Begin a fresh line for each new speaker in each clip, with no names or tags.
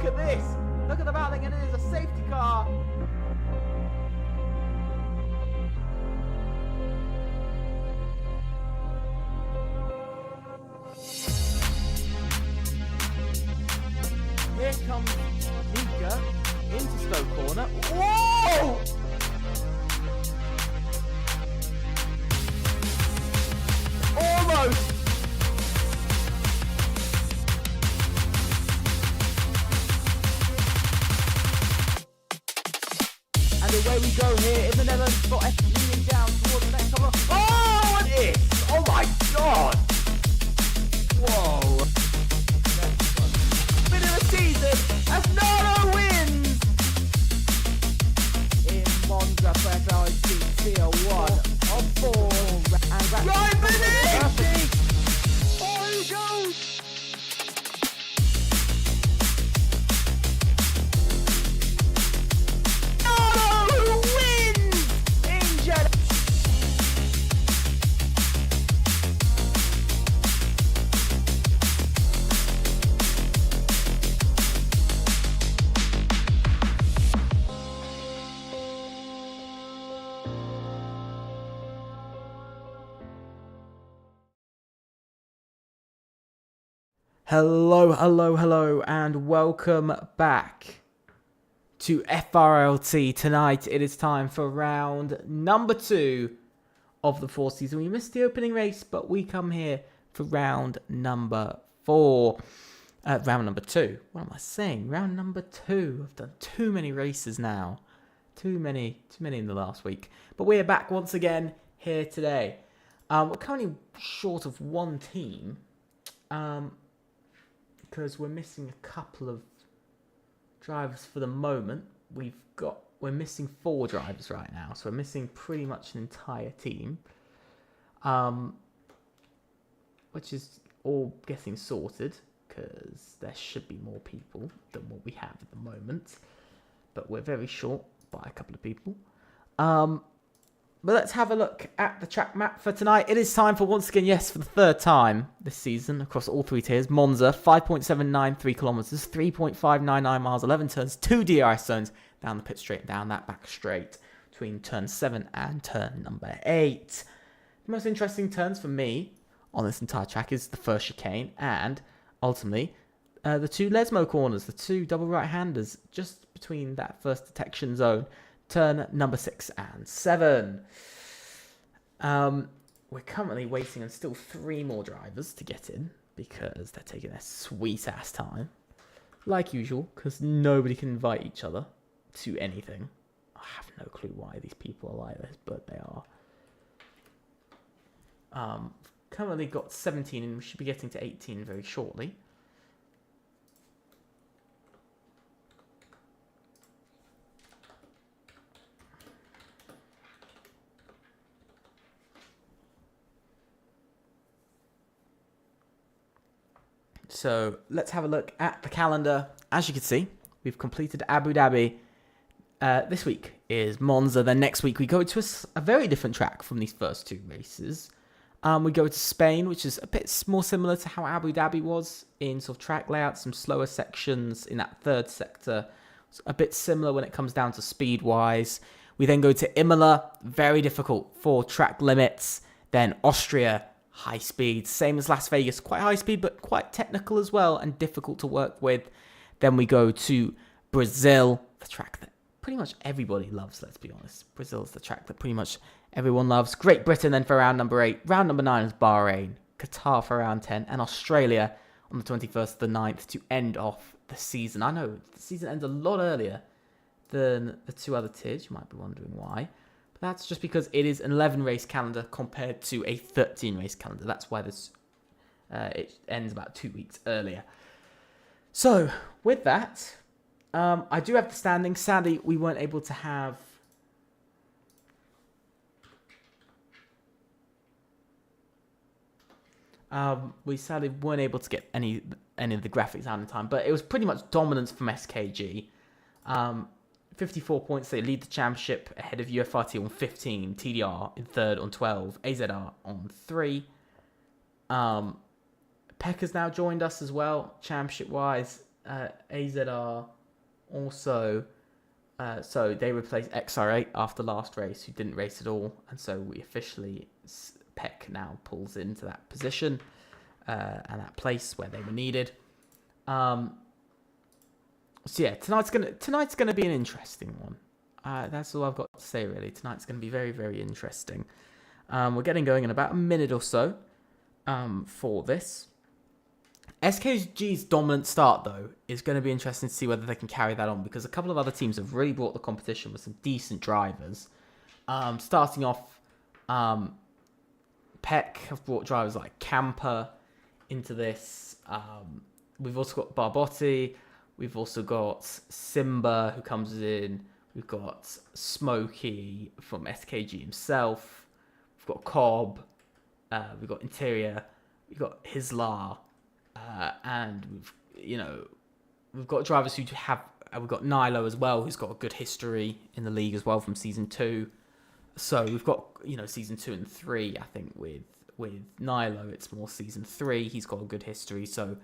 at this. Look at the battling, and it is a safety car. Here comes Nika into slow corner. Whoa! Almost! And away we go here in the Netherlands. Got F down towards the next cover. Oh, it is! Oh my god! Whoa! Bit of a season as Nano wins! In Monza for FRLT Tier 1 of 4. And right, Benny! Oh, he goes! Hello, and welcome back to FRLT. Tonight, it is time for round number 2 of the 4th season. We missed the opening race, but we come here for round number 4. Round number 2. What am I saying? Round number 2. I've done too many races now. Too many in the last week. But we're back once again here today. We're currently short of one team. Because we're missing a couple of drivers for the moment. We're missing 4 drivers right now, so we're missing pretty much an entire team, which is all getting sorted because there should be more people than what we have at the moment, but we're very short by a couple of people. But let's have a look at the track map for tonight. It is time for, once again, yes, for the 3rd time this season across all 3 tiers. Monza, 5.793 kilometers, 3.599 miles, 11 turns, 2 DRS zones down the pit straight and down that back straight between turn 7 and turn number 8. The most interesting turns for me on this entire track is the first chicane and ultimately the 2 Lesmo corners, the 2 double right-handers just between that first detection zone. Turn number 6 and 7. We're currently waiting on still 3 more drivers to get in because they're taking their sweet ass time. Like usual, because nobody can invite each other to anything. I have no clue why these people are like this, but they are. Currently got 17 and we should be getting to 18 very shortly. So let's have a look at the calendar. As you can see, we've completed Abu Dhabi. This week is Monza. Then next week we go to a very different track from these first 2 races. We go to Spain, which is a bit more similar to how Abu Dhabi was in sort of track layout. Some slower sections in that 3rd sector. It's a bit similar when it comes down to speed-wise. We then go to Imola. Very difficult for track limits. Then Austria. High speed, same as Las Vegas, quite high speed, but quite technical as well and difficult to work with. Then we go to Brazil, the track that pretty much everybody loves, let's be honest. Brazil's the track that pretty much everyone loves. Great Britain then for round number 8. Round number 9 is Bahrain, Qatar for round 10, and Australia on the 21st of the 9th to end off the season. I know the season ends a lot earlier than the 2 other tiers. You might be wondering why. That's just because it is an 11 race calendar compared to a 13 race calendar. That's why this it ends about 2 weeks earlier. So with that, I do have the standings. Sadly, we weren't able to have we sadly weren't able to get any of the graphics out in time, but it was pretty much dominance from SKG. 54 points, they lead the championship ahead of UFRT on 15, TDR in 3rd on 12, AZR on 3. Pekka's now joined us as well, championship-wise. AZR also, so they replaced XR8 after last race, who didn't race at all, and so we officially, Peck now pulls into that position and that place where they were needed. So yeah, tonight's gonna be an interesting one. That's all I've got to say really. Tonight's gonna be very, very interesting. We're getting going in about a minute or so for this. SKG's dominant start, though, is going to be interesting to see whether they can carry that on, because a couple of other teams have really brought the competition with some decent drivers. Starting off, Peck have brought drivers like Camper into this. We've also got Barbotti. We've also got Simba, who comes in. We've got Smokey from SKG himself. We've got Cobb. We've got Interior. We've got Hislar. And we've got drivers who have. We've got Nilo as well, who's got a good history in the league as well from season 2. So we've got season 2 and 3. I think with Nilo, it's more season 3. He's got a good history. So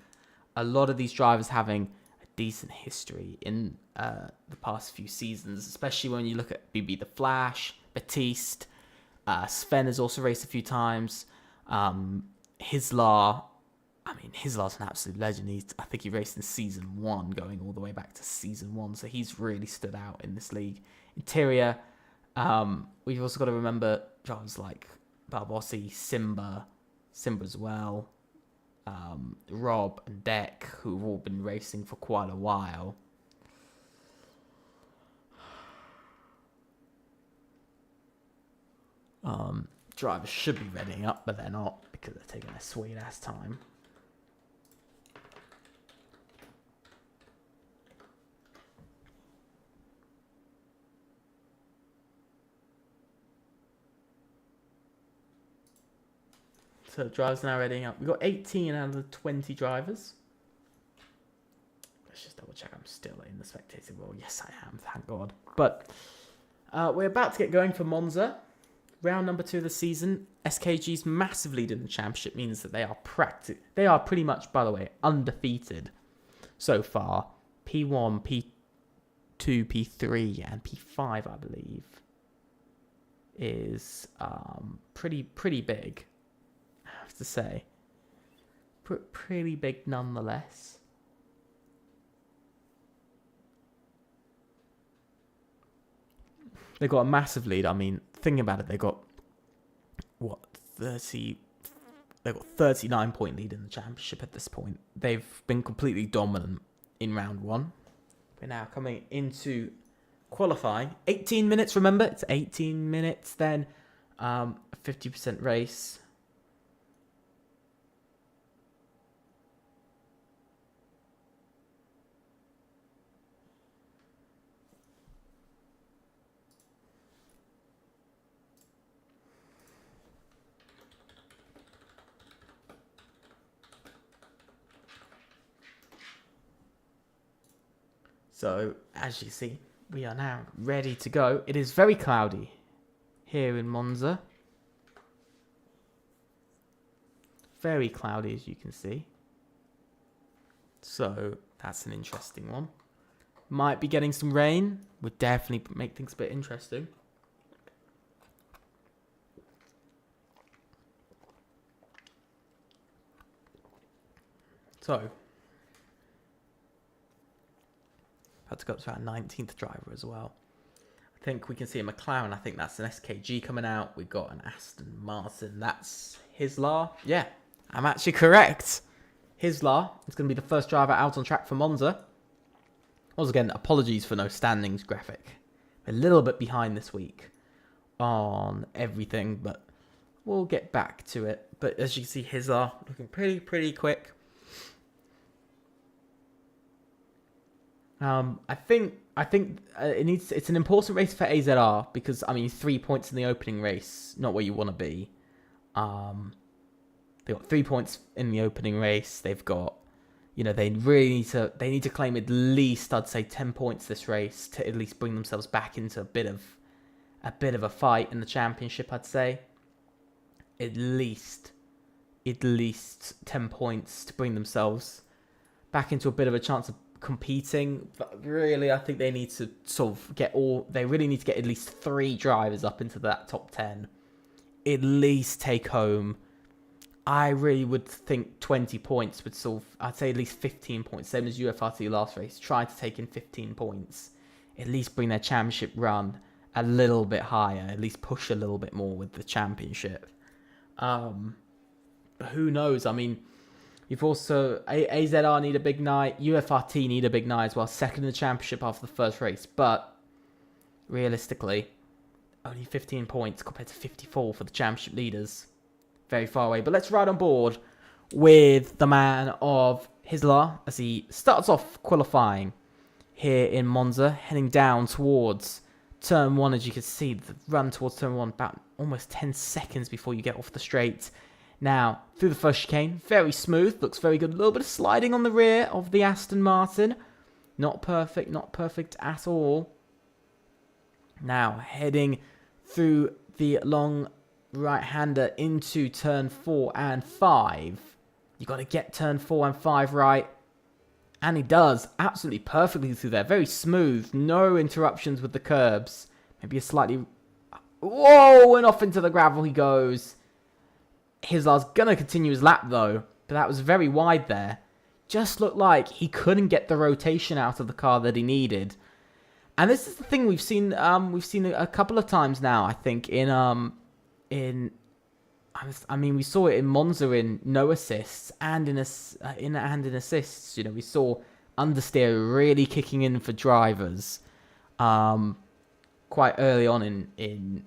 a lot of these drivers having a decent history in the past few seasons, especially when you look at BB the Flash, Batiste, Sven has also raced a few times. Hislar. I mean, Hislar's an absolute legend. I think he raced in season 1, going all the way back to season 1. So he's really stood out in this league. Interior, we've also got to remember drivers like Barbotti, Simba as well, Rob and Deck, who've all been racing for quite a while. Drivers should be readying up, but they're not, because they're taking their sweet ass time. So drivers now readying up. We've got 18 out of the 20 drivers. Let's just double check I'm still in the spectator role. Yes, I am, thank God. But we're about to get going for Monza. Round number 2 of the season. SKG's massive lead in the championship means that they are pretty much, by the way, undefeated so far. P1, P2, P3, and P5, I believe, is pretty big, I have to say. Pretty big nonetheless. They got a massive lead. I mean, thinking about it, they got 39-point lead in the championship at this point. They've been completely dominant in round 1. We're now coming into qualifying. 18 minutes, remember? It's 18 minutes then. A 50% race. So, as you see, we are now ready to go. It is very cloudy here in Monza. Very cloudy, as you can see. So, that's an interesting one. Might be getting some rain. Would definitely make things a bit interesting. So, about to go up to our 19th driver as well. I think we can see a McLaren. I think that's an SKG coming out. We've got an Aston Martin. That's Hislar. Yeah, I'm actually correct. Hislar is going to be the first driver out on track for Monza. Once again, apologies for no standings graphic. A little bit behind this week on everything, but we'll get back to it. But as you can see, Hislar looking pretty quick. I think it's an important race for AZR because, I mean, 3 points in the opening race, not where you want to be. They got 3 points in the opening race. They've got, they really need to claim at least, I'd say, 10 points this race to at least bring themselves back into a bit of a fight in the championship. I'd say at least 10 points to bring themselves back into a bit of a chance of competing, but really I think they need to sort of they really need to get at least 3 drivers up into that top 10. At least take home, I really would think 20 points would sort of, I'd say at least 15 points, same as UFRT last race, try to take in 15 points, at least bring their championship run a little bit higher, at least push a little bit more with the championship. But who knows, I mean, you've also, AZR need a big night, UFRT need a big night as well, second in the championship after the first race, but realistically, only 15 points compared to 54 for the championship leaders. Very far away. But let's ride on board with the man of Hislar as he starts off qualifying here in Monza, heading down towards turn 1. As you can see, the run towards turn 1 about almost 10 seconds before you get off the straight. Now, through the first chicane, very smooth, looks very good. A little bit of sliding on the rear of the Aston Martin. Not perfect at all. Now, heading through the long right-hander into turn 4 and 5. You got to get turn 4 and 5 right. And he does absolutely perfectly through there. Very smooth. No interruptions with the curbs. Maybe a slightly... Whoa! And off into the gravel he goes. Hislar's going to continue his lap though. But that was very wide there. Just looked like he couldn't get the rotation out of the car that he needed. And this is the thing we've seen a couple of times now, I think, we saw it in Monza in no assists and in assists. You know, we saw understeer really kicking in for drivers quite early on in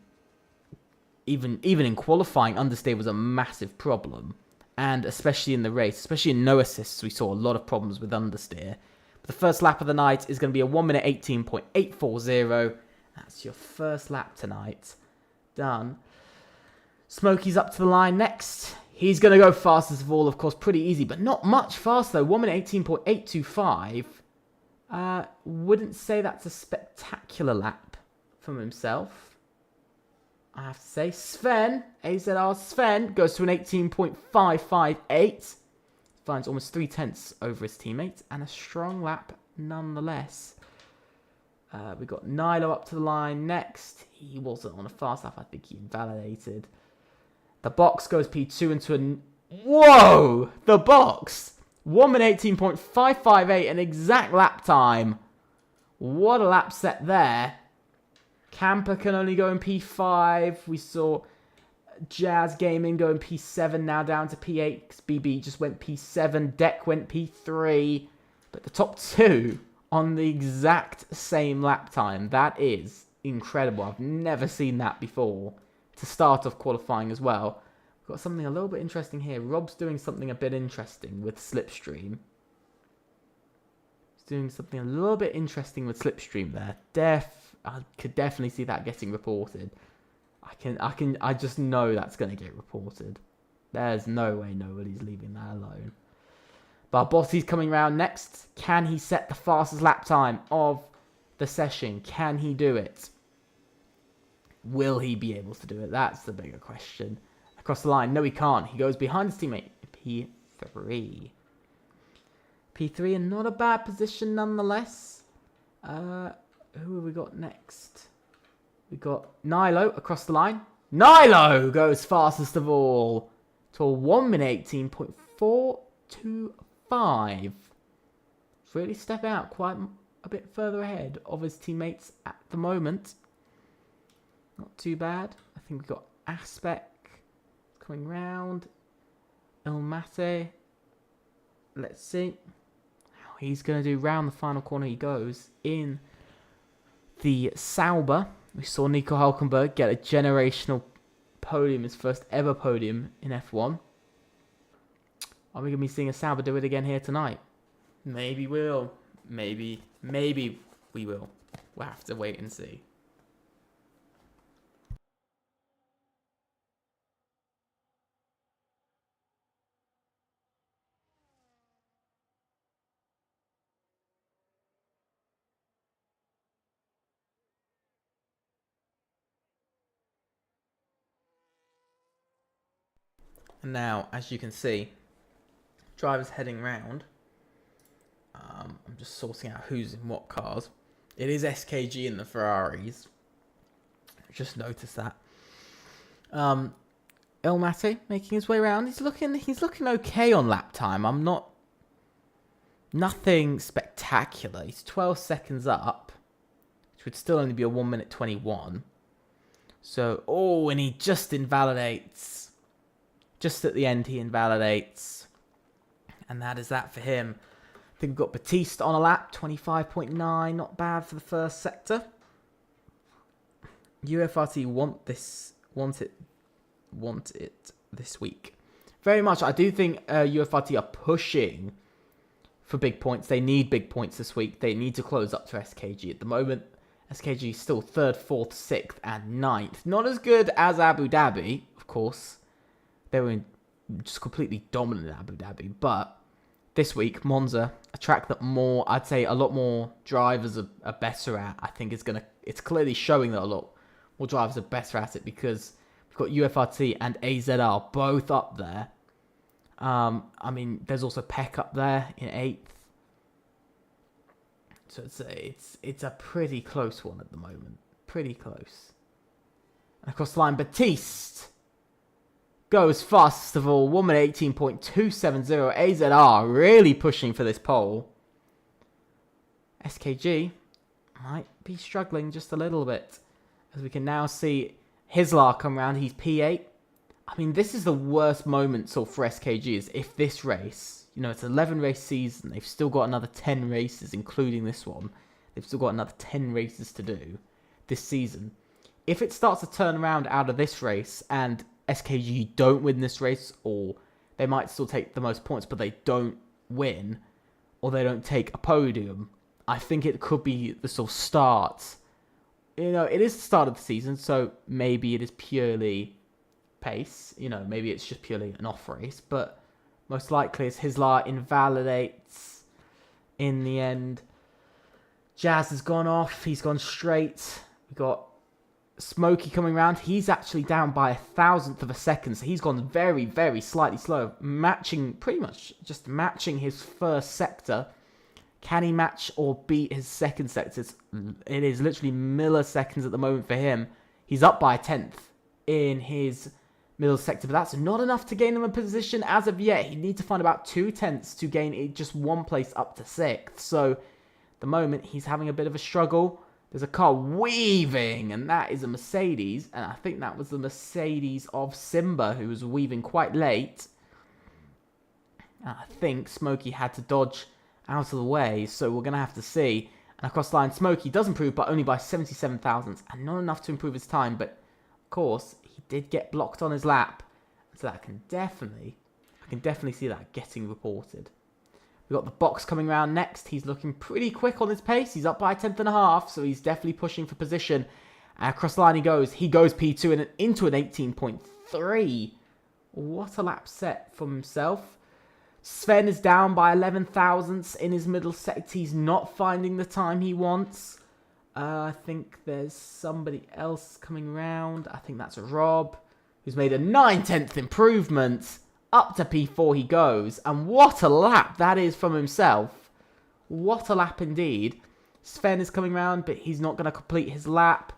even in qualifying. Understeer was a massive problem, and especially in the race, especially in no assists, we saw a lot of problems with understeer. But the first lap of the night is going to be a 1 minute 18.840. That's your first lap tonight. Done. Smokey's up to the line next. He's going to go fastest of all, of course, pretty easy, but not much fast though. 1 minute 18.825. Wouldn't say that's a spectacular lap from himself, I have to say. Sven, AZR Sven, goes to an 18.558. Finds almost 3/10 over his teammate, and a strong lap nonetheless. We got Nilo up to the line next. He wasn't on a fast lap. I think he invalidated. The box goes P2 into a... Whoa! The box! 1 minute 18.558, an exact lap time. What a lap set there. Camper can only go in P5. We saw Jazz Gaming go in P7, now down to P8. Because BB just went P7. Deck went P3. But the top 2 on the exact same lap time. That is incredible. I've never seen that before. To start off qualifying as well. We've got something a little bit interesting here. Rob's doing something a bit interesting with Slipstream. He's doing something a little bit interesting with Slipstream there. I could definitely see that getting reported. I just know that's going to get reported. There's no way nobody's leaving that alone. Barbotti's coming round next. Can he set the fastest lap time of the session? Can he do it? Will he be able to do it? That's the bigger question. Across the line. No, he can't. He goes behind his teammate. P3. P3 and not a bad position nonetheless. Who have we got next? We got Nilo across the line. Nilo goes fastest of all to a 1 minute 18.425. Really step out quite a bit further ahead of his teammates at the moment. Not too bad. I think we've got Aspect coming round. Ilmate. Let's see how he's going to do. Round the final corner he goes in the Sauber. We saw Nico Hulkenberg get a generational podium, his first ever podium in F1. Are we going to be seeing a Sauber do it again here tonight? Maybe we'll. Maybe we will. We'll have to wait and see. And now, as you can see, driver's heading round. I'm just sorting out who's in what cars. It is SKG in the Ferraris. Just noticed that. El Mate making his way around. He's looking okay on lap time. Nothing spectacular. He's 12 seconds up, which would still only be a 1 minute 21. So, and he just invalidates. Just at the end, he invalidates. And that is that for him. I think we've got Batiste on a lap, 25.9. Not bad for the first sector. UFRT want it this week. Very much. I do think UFRT are pushing for big points. They need big points this week. They need to close up to SKG at the moment. SKG is still 3rd, 4th, 6th, and 9th. Not as good as Abu Dhabi, of course. They were just completely dominant in Abu Dhabi. But this week, Monza, a track that I'd say a lot more drivers are better at. I think it's clearly showing that a lot more drivers are better at it because we've got UFRT and AZR both up there. I mean, there's also Peck up there in 8th. So it's a pretty close one at the moment. Pretty close. And across the line, Batiste goes fast of all. 1 minute 18.270. AZR really pushing for this pole. SKG might be struggling just a little bit. As we can now see Hislar come round. He's P8. I mean, this is the worst moment for SKG is if this race, it's an 11 race season. They've still got another 10 races, including this one. They've still got another 10 races to do this season. If it starts to turn around out of this race and SKG don't win this race, or they might still take the most points, but they don't win, or they don't take a podium, I think it could be the sort of start. It is the start of the season, so maybe it is purely pace. Maybe it's just purely an off race, but most likely as Hislar invalidates in the end. Jazz has gone off. He's gone straight. We've got Smokey coming around. He's actually down by 1,000th of a second, so he's gone very, very slightly slow, pretty much just matching his first sector. Can he match or beat his second sector? It is literally milliseconds at the moment for him. He's up by 1/10 in his middle sector, but that's not enough to gain him a position as of yet. He'd need to find about 2/10 to gain just one place up to 6th. So at the moment, he's having a bit of a struggle. There's a car weaving, and that is a Mercedes. And I think that was the Mercedes of Simba, who was weaving quite late. And I think Smokey had to dodge out of the way, so we're going to have to see. And across the line, Smokey does improve, but only by 77 thousandths, and not enough to improve his time. But, of course, he did get blocked on his lap, so I can definitely see that getting reported. We've got the box coming around next. He's looking pretty quick on his pace. He's up by 1/10.5, so he's definitely pushing for position. And across the line he goes. He goes P2 and into an 18.3. What a lap set from himself. Sven is down by 11 thousandths in his middle sector. He's not finding the time he wants. I think there's somebody else coming around. I think that's Rob, who's made a 9/10 improvement. Up to P4 he goes. And what a lap that is from himself. What a lap indeed. Sven is coming around, but he's not going to complete his lap.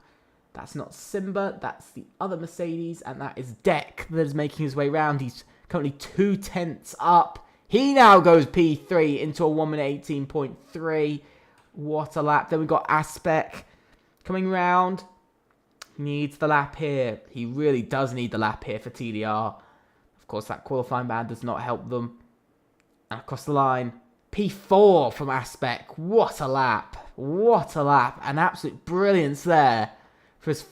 That's not Simba. That's the other Mercedes. And that is Deck that is making his way around. He's currently 2/10 up. He now goes P3 into a 1 minute 18.3. What a lap. Then we've got Aspec coming round. Needs the lap here. He really does need the lap here for TDR. Of course, that qualifying ban does not help them. And across the line, P4 from Aspec. What a lap. What a lap. An absolute brilliance there for his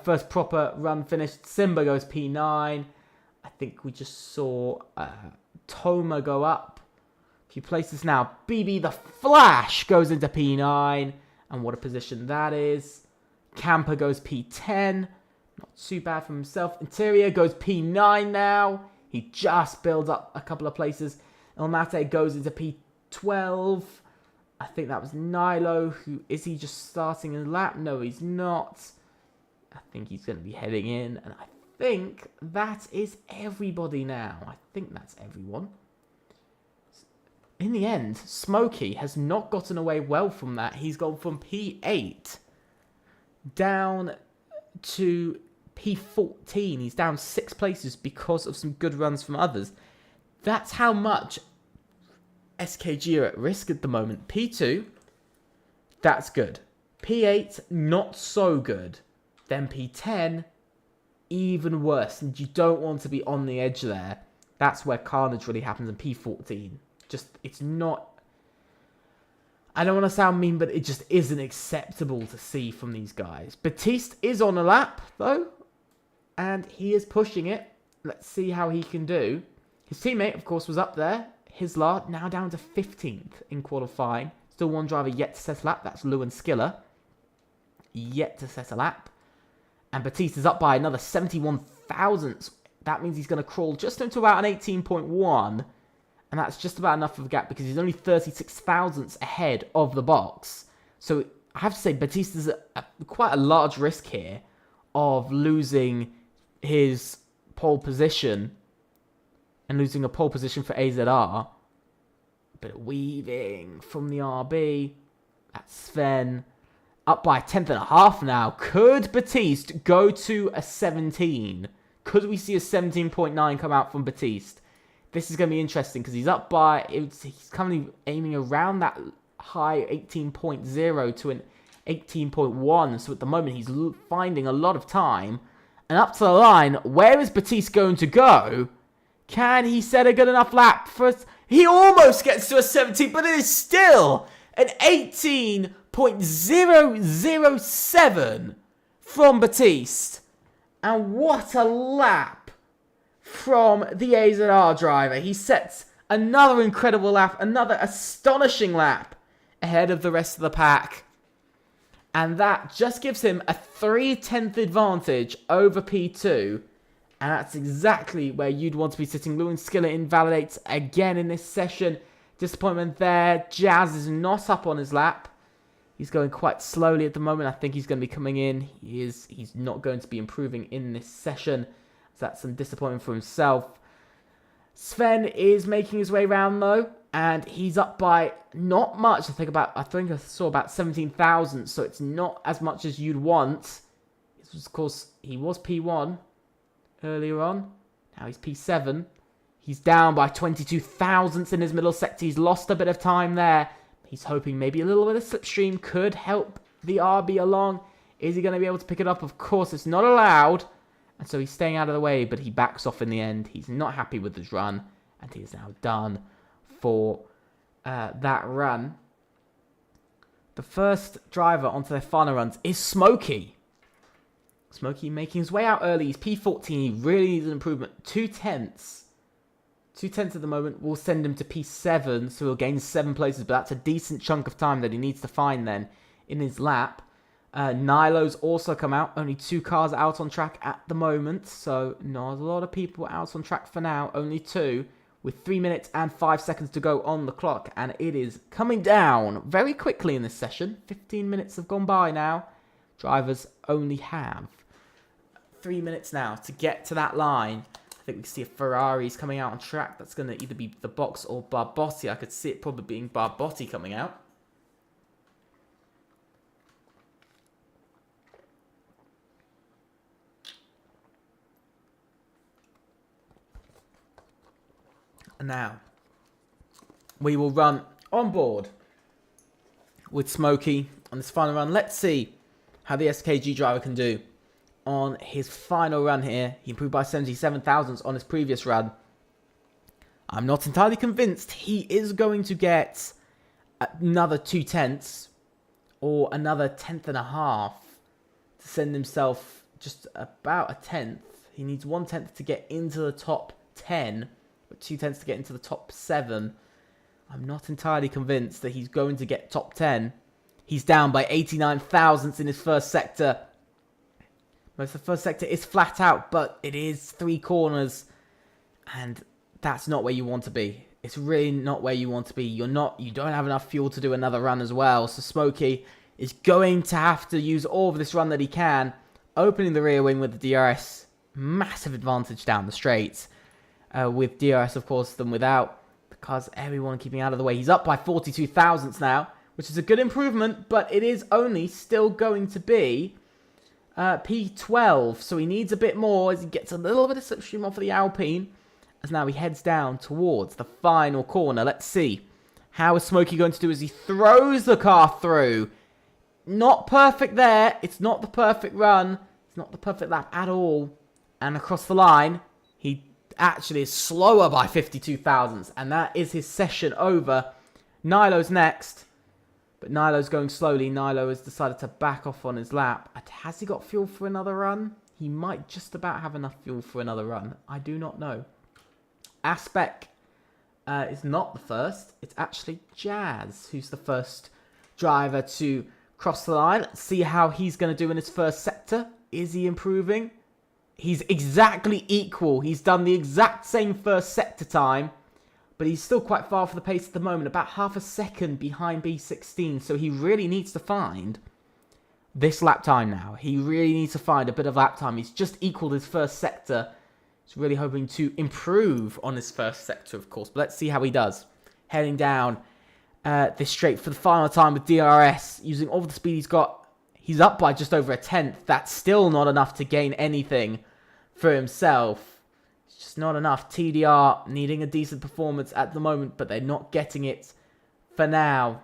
first proper run finished. Simba goes P9. I think we just saw Toma go up a few places now. BB the Flash goes into P9. And what a position that is. Camper goes P10. Not too bad for himself. Interior goes P9 now. He just builds up a couple of places. Elmate goes into P12. I think that was Nilo. Is he just starting a lap? No, he's not. I think he's going to be heading in. And I think that is everybody now. I think that's everyone. in the end, Smokey has not gotten away well from that. He's gone from P8 down to P14. He's down 6 places because of some good runs from others. That's how much SKG are at risk at the moment. P2, that's good. P8, not so good. Then P10, even worse. And you don't want to be on the edge there. That's where carnage really happens in P14. Just, it's not... I don't want to sound mean, but it just isn't acceptable to see from these guys. Batiste is on a lap, though. And he is pushing it. Let's see how he can do. His teammate, of course, was up there. Hislar, now down to 15th in qualifying. Still one driver yet to set a lap. That's Lewin Skiller. Yet to set a lap. And Batiste is up by another 71 thousandths. That means he's going to crawl just into about an 18.1. And that's just about enough of a gap because he's only 36 thousandths ahead of the box. So I have to say, Batiste is quite a large risk here of losing his pole position and losing a pole position for AZR. But weaving from the RB. That's Sven. Up by 1/10.5 now. Could Batiste go to a 17? Could we see a 17.9 come out from Batiste? This is going to be interesting because he's up by... He's currently aiming around that high 18.0 to an 18.1. So at the moment, he's finding a lot of time. And up to the line, where is Batiste going to go? Can he set a good enough lap for... He almost gets to a 17, but it is still an 18.007 from Batiste. And what a lap from the AZR driver. He sets another incredible lap, another astonishing lap ahead of the rest of the pack. And that just gives him a 3/10 advantage over P2. And that's exactly where you'd want to be sitting. Lewin Skiller invalidates again in this session. Disappointment there. Jazz is not up on his lap. He's going quite slowly at the moment. I think he's going to be coming in. He's not going to be improving in this session. So that's some disappointment for himself. Sven is making his way around though. And he's up by not much. I think I saw about 17,000. So it's not as much as you'd want. This was, of course, he was P1 earlier on. Now he's P7. He's down by 22 thousandths in his middle sector. He's lost a bit of time there. He's hoping maybe a little bit of slipstream could help the RB along. Is he going to be able to pick it up? Of course, it's not allowed. And so he's staying out of the way, but he backs off in the end. He's not happy with his run. And he is now done for that run. The first driver onto their final runs is Smokey. Smokey making his way out early. He's P14. He really needs an improvement. 2/10. 2/10 at the moment will send him to P7, so he'll gain 7 places, but that's a decent chunk of time that he needs to find then in his lap. Nilo's also come out. Only 2 cars out on track at the moment, so not a lot of people out on track for now. Only 2, with 3 minutes and 5 seconds to go on the clock, and it is coming down very quickly in this session. 15 minutes have gone by now. Drivers only have 3 minutes now to get to that line. I think we can see a Ferrari's coming out on track. That's going to either be the box or Barbotti. I could see it probably being Barbotti coming out. And now, we will run on board with Smokey on this final run. Let's see how the SKG driver can do on his final run here. He improved by 77 thousandths on his previous run. I'm not entirely convinced he is going to get another 2/10 or another 1/10.5 to send himself just about a 10th. He needs 1/10 to get into the top 10, but 2/10 to get into the top 7. I'm not entirely convinced that he's going to get top 10. He's down by 89 thousandths in his first sector. Most of the first sector is flat out, but it is 3 corners, and that's not where you want to be. It's really not where you want to be. You don't have enough fuel to do another run as well, so Smokey is going to have to use all of this run that he can, opening the rear wing with the DRS. Massive advantage down the straight. With DRS, of course, than without. The because everyone keeping out of the way. He's up by 42 thousandths now, which is a good improvement, but it is only still going to be P12. So he needs a bit more as he gets a little bit of slipstream off of the Alpine, as now he heads down towards the final corner. Let's see. How is Smokey going to do as he throws the car through? Not perfect there. It's not the perfect run. It's not the perfect lap at all. And across the line, he actually is slower by 52 thousandths. And that is his session over. Nilo's next. But Nilo's going slowly. Nilo has decided to back off on his lap. Has he got fuel for another run? He might just about have enough fuel for another run. I do not know. Aspect is not the first. It's actually Jazz who's the first driver to cross the line. Let's see how he's going to do in his first sector. Is he improving? He's exactly equal. He's done the exact same first sector time, but he's still quite far for the pace at the moment, about half a second behind B16. So he really needs to find this lap time now. He really needs to find a bit of lap time. He's just equaled his first sector. He's really hoping to improve on his first sector, of course. But let's see how he does. Heading down this straight for the final time with DRS. Using all the speed he's got. He's up by just over a tenth. That's still not enough to gain anything for himself. It's just not enough. TDR needing a decent performance at the moment, but they're not getting it for now.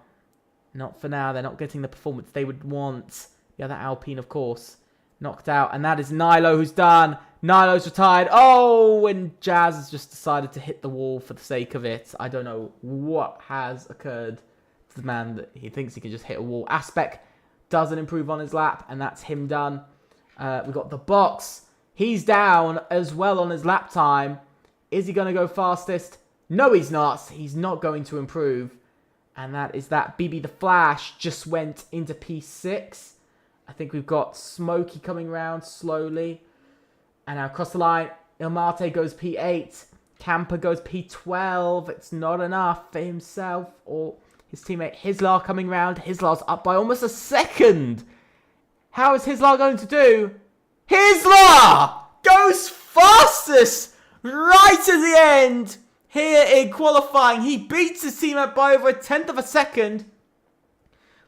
Not for now. They're not getting the performance they would want. The other Alpine, of course, knocked out. And that is Nilo who's done. Nilo's retired. Oh, and Jazz has just decided to hit the wall for the sake of it. I don't know what has occurred to the man that he thinks he can just hit a wall. Aspect doesn't improve on his lap, and that's him done. We've got the box. He's down as well on his lap time. Is he going to go fastest? No, he's not. He's not going to improve. And that is that. BB the Flash just went into P6. I think we've got Smokey coming round slowly. And now across the line, Ilmate goes P8. Camper goes P12. It's not enough for himself or his teammate Hislar coming round. Hislar's up by almost a second. How is Hislar going to do? Hislar goes fastest right at the end here in qualifying. He beats his teammate by over a tenth of a second.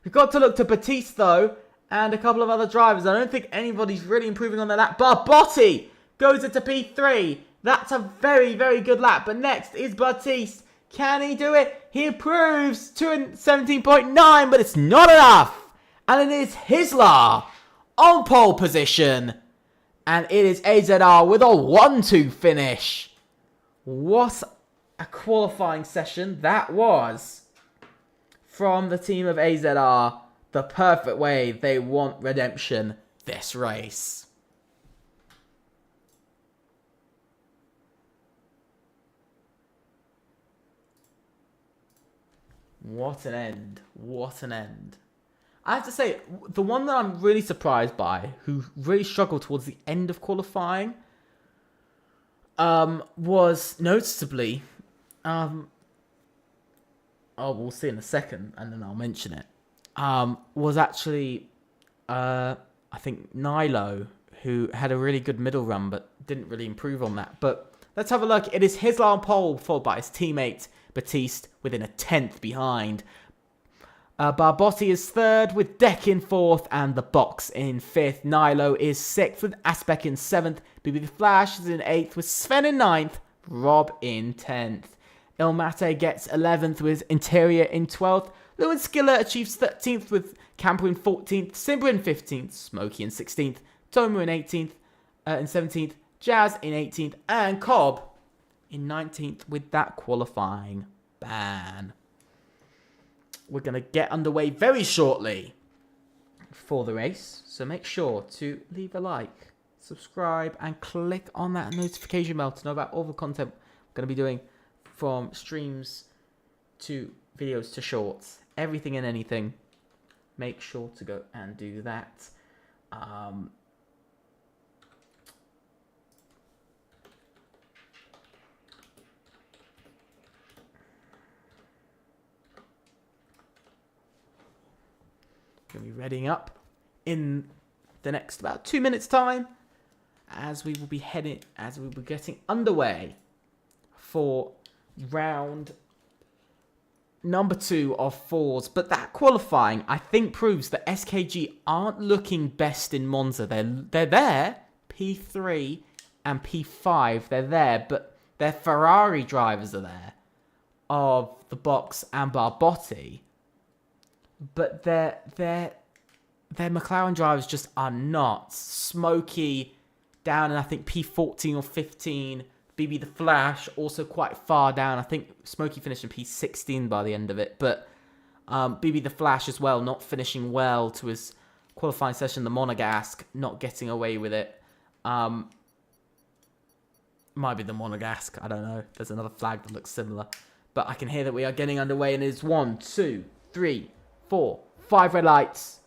We've got to look to Batiste, though, and a couple of other drivers. I don't think anybody's really improving on their lap. Barbotti goes into P3. That's a very, very good lap. But next is Batiste. Can he do it? He improves to 17.9, but it's not enough. And it is Hislar on pole position. And it is AZR with a 1-2 finish. What a qualifying session that was from the team of AZR. The perfect way they want redemption this race. What an end. What an end. I have to say, the one that I'm really surprised by, who really struggled towards the end of qualifying, was noticeably, we'll see in a second, and then I'll mention it, was actually, I think, Nilo, who had a really good middle run, but didn't really improve on that. But let's have a look. It is Hislar on pole, followed by his teammate, Batiste, within a tenth behind. Barbotti is third, with Deck in fourth, and the box in fifth. Nilo is sixth, with Aspect in seventh. BB the Flash is in eighth, with Sven in ninth. Rob in 10th. Ilmate gets 11th, with Interior in 12th. Lewin Skiller achieves 13th, with Camper in 14th. Simba in 15th. Smokey in 16th. Tomu in 18th. In 17th. Jazz in 18th. And Cobb in 19th with that qualifying ban. We're going to get underway very shortly for the race. So make sure to leave a like, subscribe, and click on that notification bell to know about all the content we're going to be doing, from streams to videos to shorts, everything and anything. Make sure to go and do that. Going to be readying up in the next about 2 minutes time, as we will be getting underway for round number 2 of 4s. But that qualifying, I think, proves that SKG aren't looking best in Monza. They're there, P3 and P5, they're there, but their Ferrari drivers are there, of the box and Barbotti. But their McLaren drivers just are not. Smokey down in, I think, P14 or 15. BB the Flash also quite far down. I think Smokey finished in P16 by the end of it. But BB the Flash as well, not finishing well to his qualifying session. The Monegasque, not getting away with it. Might be the Monegasque, I don't know. There's another flag that looks similar. But I can hear that we are getting underway, and it's 1, 2, 3, 4, 5 red lights.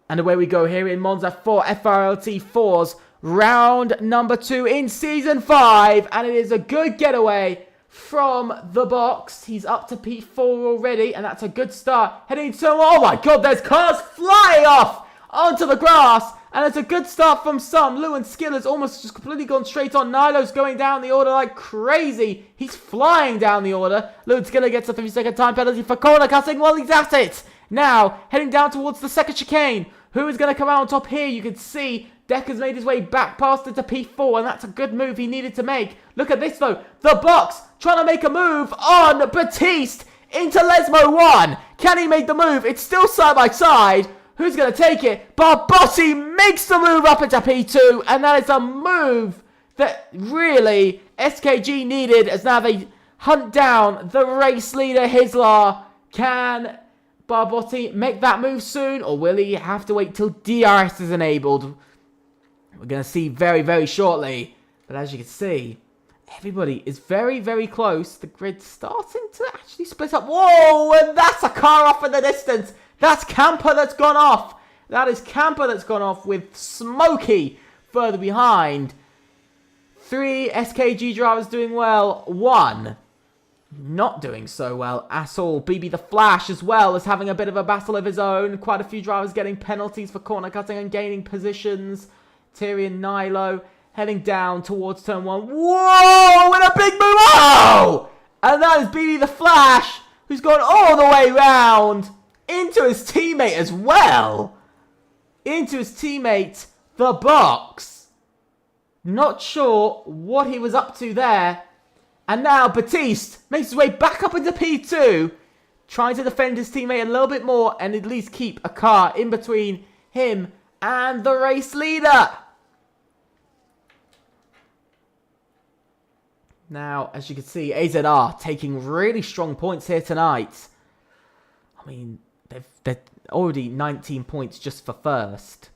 And away we go here in Monza for FRLT 4's round number 2 in Season 5. And it is a good getaway from the box. He's up to P4 already, and that's a good start. Heading to, oh my god, there's cars flying off onto the grass. And it's a good start from some. Lewin Skiller's almost just completely gone straight on. Nilo's going down the order like crazy. He's flying down the order. Lewin Skiller gets a 30-second time penalty for corner cutting while he's at it. Now, heading down towards the second chicane. Who is going to come out on top here? You can see Decker's made his way back past it to P4, and that's a good move he needed to make. Look at this, though. The box trying to make a move on Batiste into Lesmo 1. Can he make the move? It's still side by side. Who's going to take it? Barbotti makes the move up into P2, and that is a move that really SKG needed, as now they hunt down the race leader, Hislar. Can Barbotti make that move soon, or will he have to wait till DRS is enabled? We're going to see very, very shortly. But as you can see, everybody is very, very close. The grid's starting to actually split up. Whoa, and that's a car off in the distance. That's Camper that's gone off. That is Camper that's gone off with Smokey further behind. 3 SKG drivers doing well. 1 not doing so well at all. BB the Flash as well is having a bit of a battle of his own. Quite a few drivers getting penalties for corner cutting and gaining positions. Tyrion Nilo heading down towards turn 1. Whoa! With a big move! Oh! And that is BB the Flash, who's gone all the way round into his teammate as well. Into his teammate, the box. Not sure what he was up to there. And now Batiste makes his way back up into P2. Trying to defend his teammate a little bit more and at least keep a car in between him and the race leader. Now, as you can see, AZR taking really strong points here tonight. I mean, they're already 19 points just for first.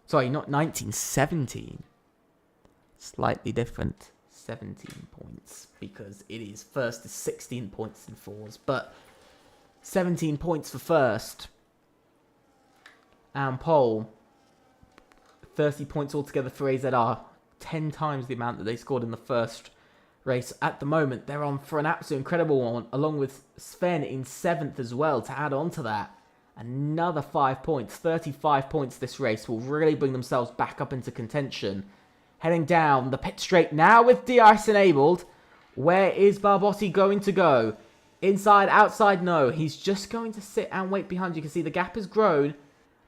Sorry, not 19, 17. Slightly different. 17 points, because it is first is 16 points in 4s, but 17 points for first. And pole, 30 points altogether for AZR. 10 times the amount that they scored in the first race. At the moment, they're on for an absolute incredible one, along with Sven in 7th as well, to add on to that. Another 5 points, 35 points this race will really bring themselves back up into contention. Heading down the pit straight now with DRS enabled. Where is Barbotti going to go? Inside, outside, no. He's just going to sit and wait behind. You can see the gap has grown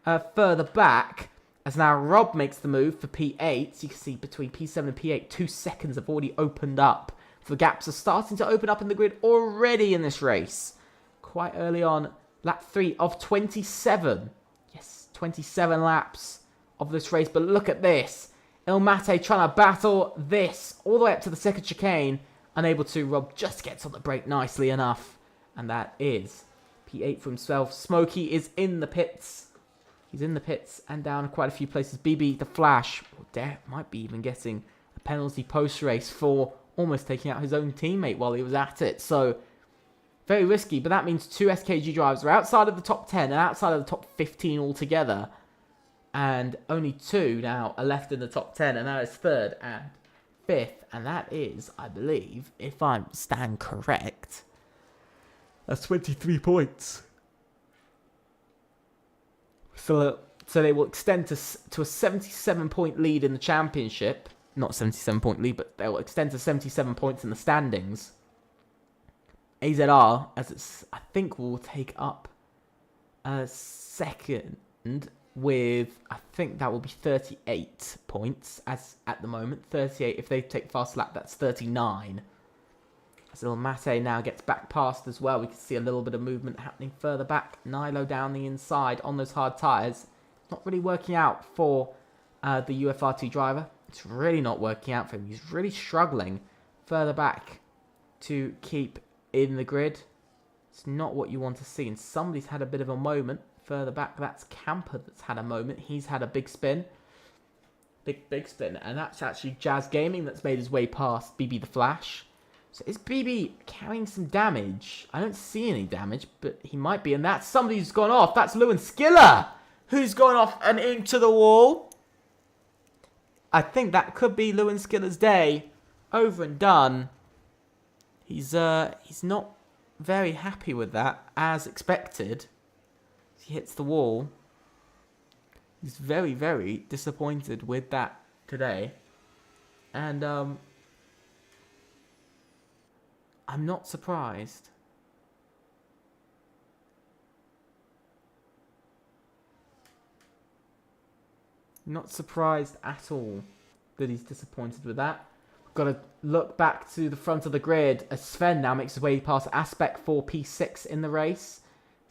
further back. As now Rob makes the move for P8. So you can see between P7 and P8, 2 seconds have already opened up. So the gaps are starting to open up in the grid already in this race. Quite early on. Lap 3 of 27. Yes, 27 laps of this race. But look at this. Ilmate trying to battle this all the way up to the second chicane. Unable to. Rob just gets on the brake nicely enough. And that is P8 for himself. Smokey is in the pits. He's in the pits and down quite a few places. BB, the Flash, might be even getting a penalty post-race for almost taking out his own teammate while he was at it. So, very risky. But that means 2 SKG drivers are outside of the top 10 and outside of the top 15 altogether. And only 2 now are left in the top 10. And that is 3rd and 5th. And that is, I believe, if I stand correct, that's 23 points. So they will extend to a 77-point lead in the championship. Not 77-point lead, but they will extend to 77 points in the standings. AZR, as it's, I think, will take up a second with, I think that will be 38 points as at the moment. 38. If they take fast lap, that's 39. As little Mate now gets back past as well. We can see a little bit of movement happening further back. Nilo down the inside on those hard tyres. Not really working out for the UFRT driver. It's really not working out for him. He's really struggling further back to keep in the grid. It's not what you want to see. And somebody's had a bit of a moment further back. That's Camper that's had a moment. He's had a big spin. Big spin. And that's actually Jazz Gaming that's made his way past BB the Flash. So is BB carrying some damage? I don't see any damage, but he might be. And that's somebody who's gone off. That's Lewin Skiller, who's gone off and into the wall. I think that could be Lewin Skiller's day. Over and done. He's not very happy with that, as expected. He hits the wall. He's very, very disappointed with that today. And I'm not surprised. Not surprised at all that he's disappointed with that. We've got to look back to the front of the grid as Sven now makes his way past Aspect for P6 in the race.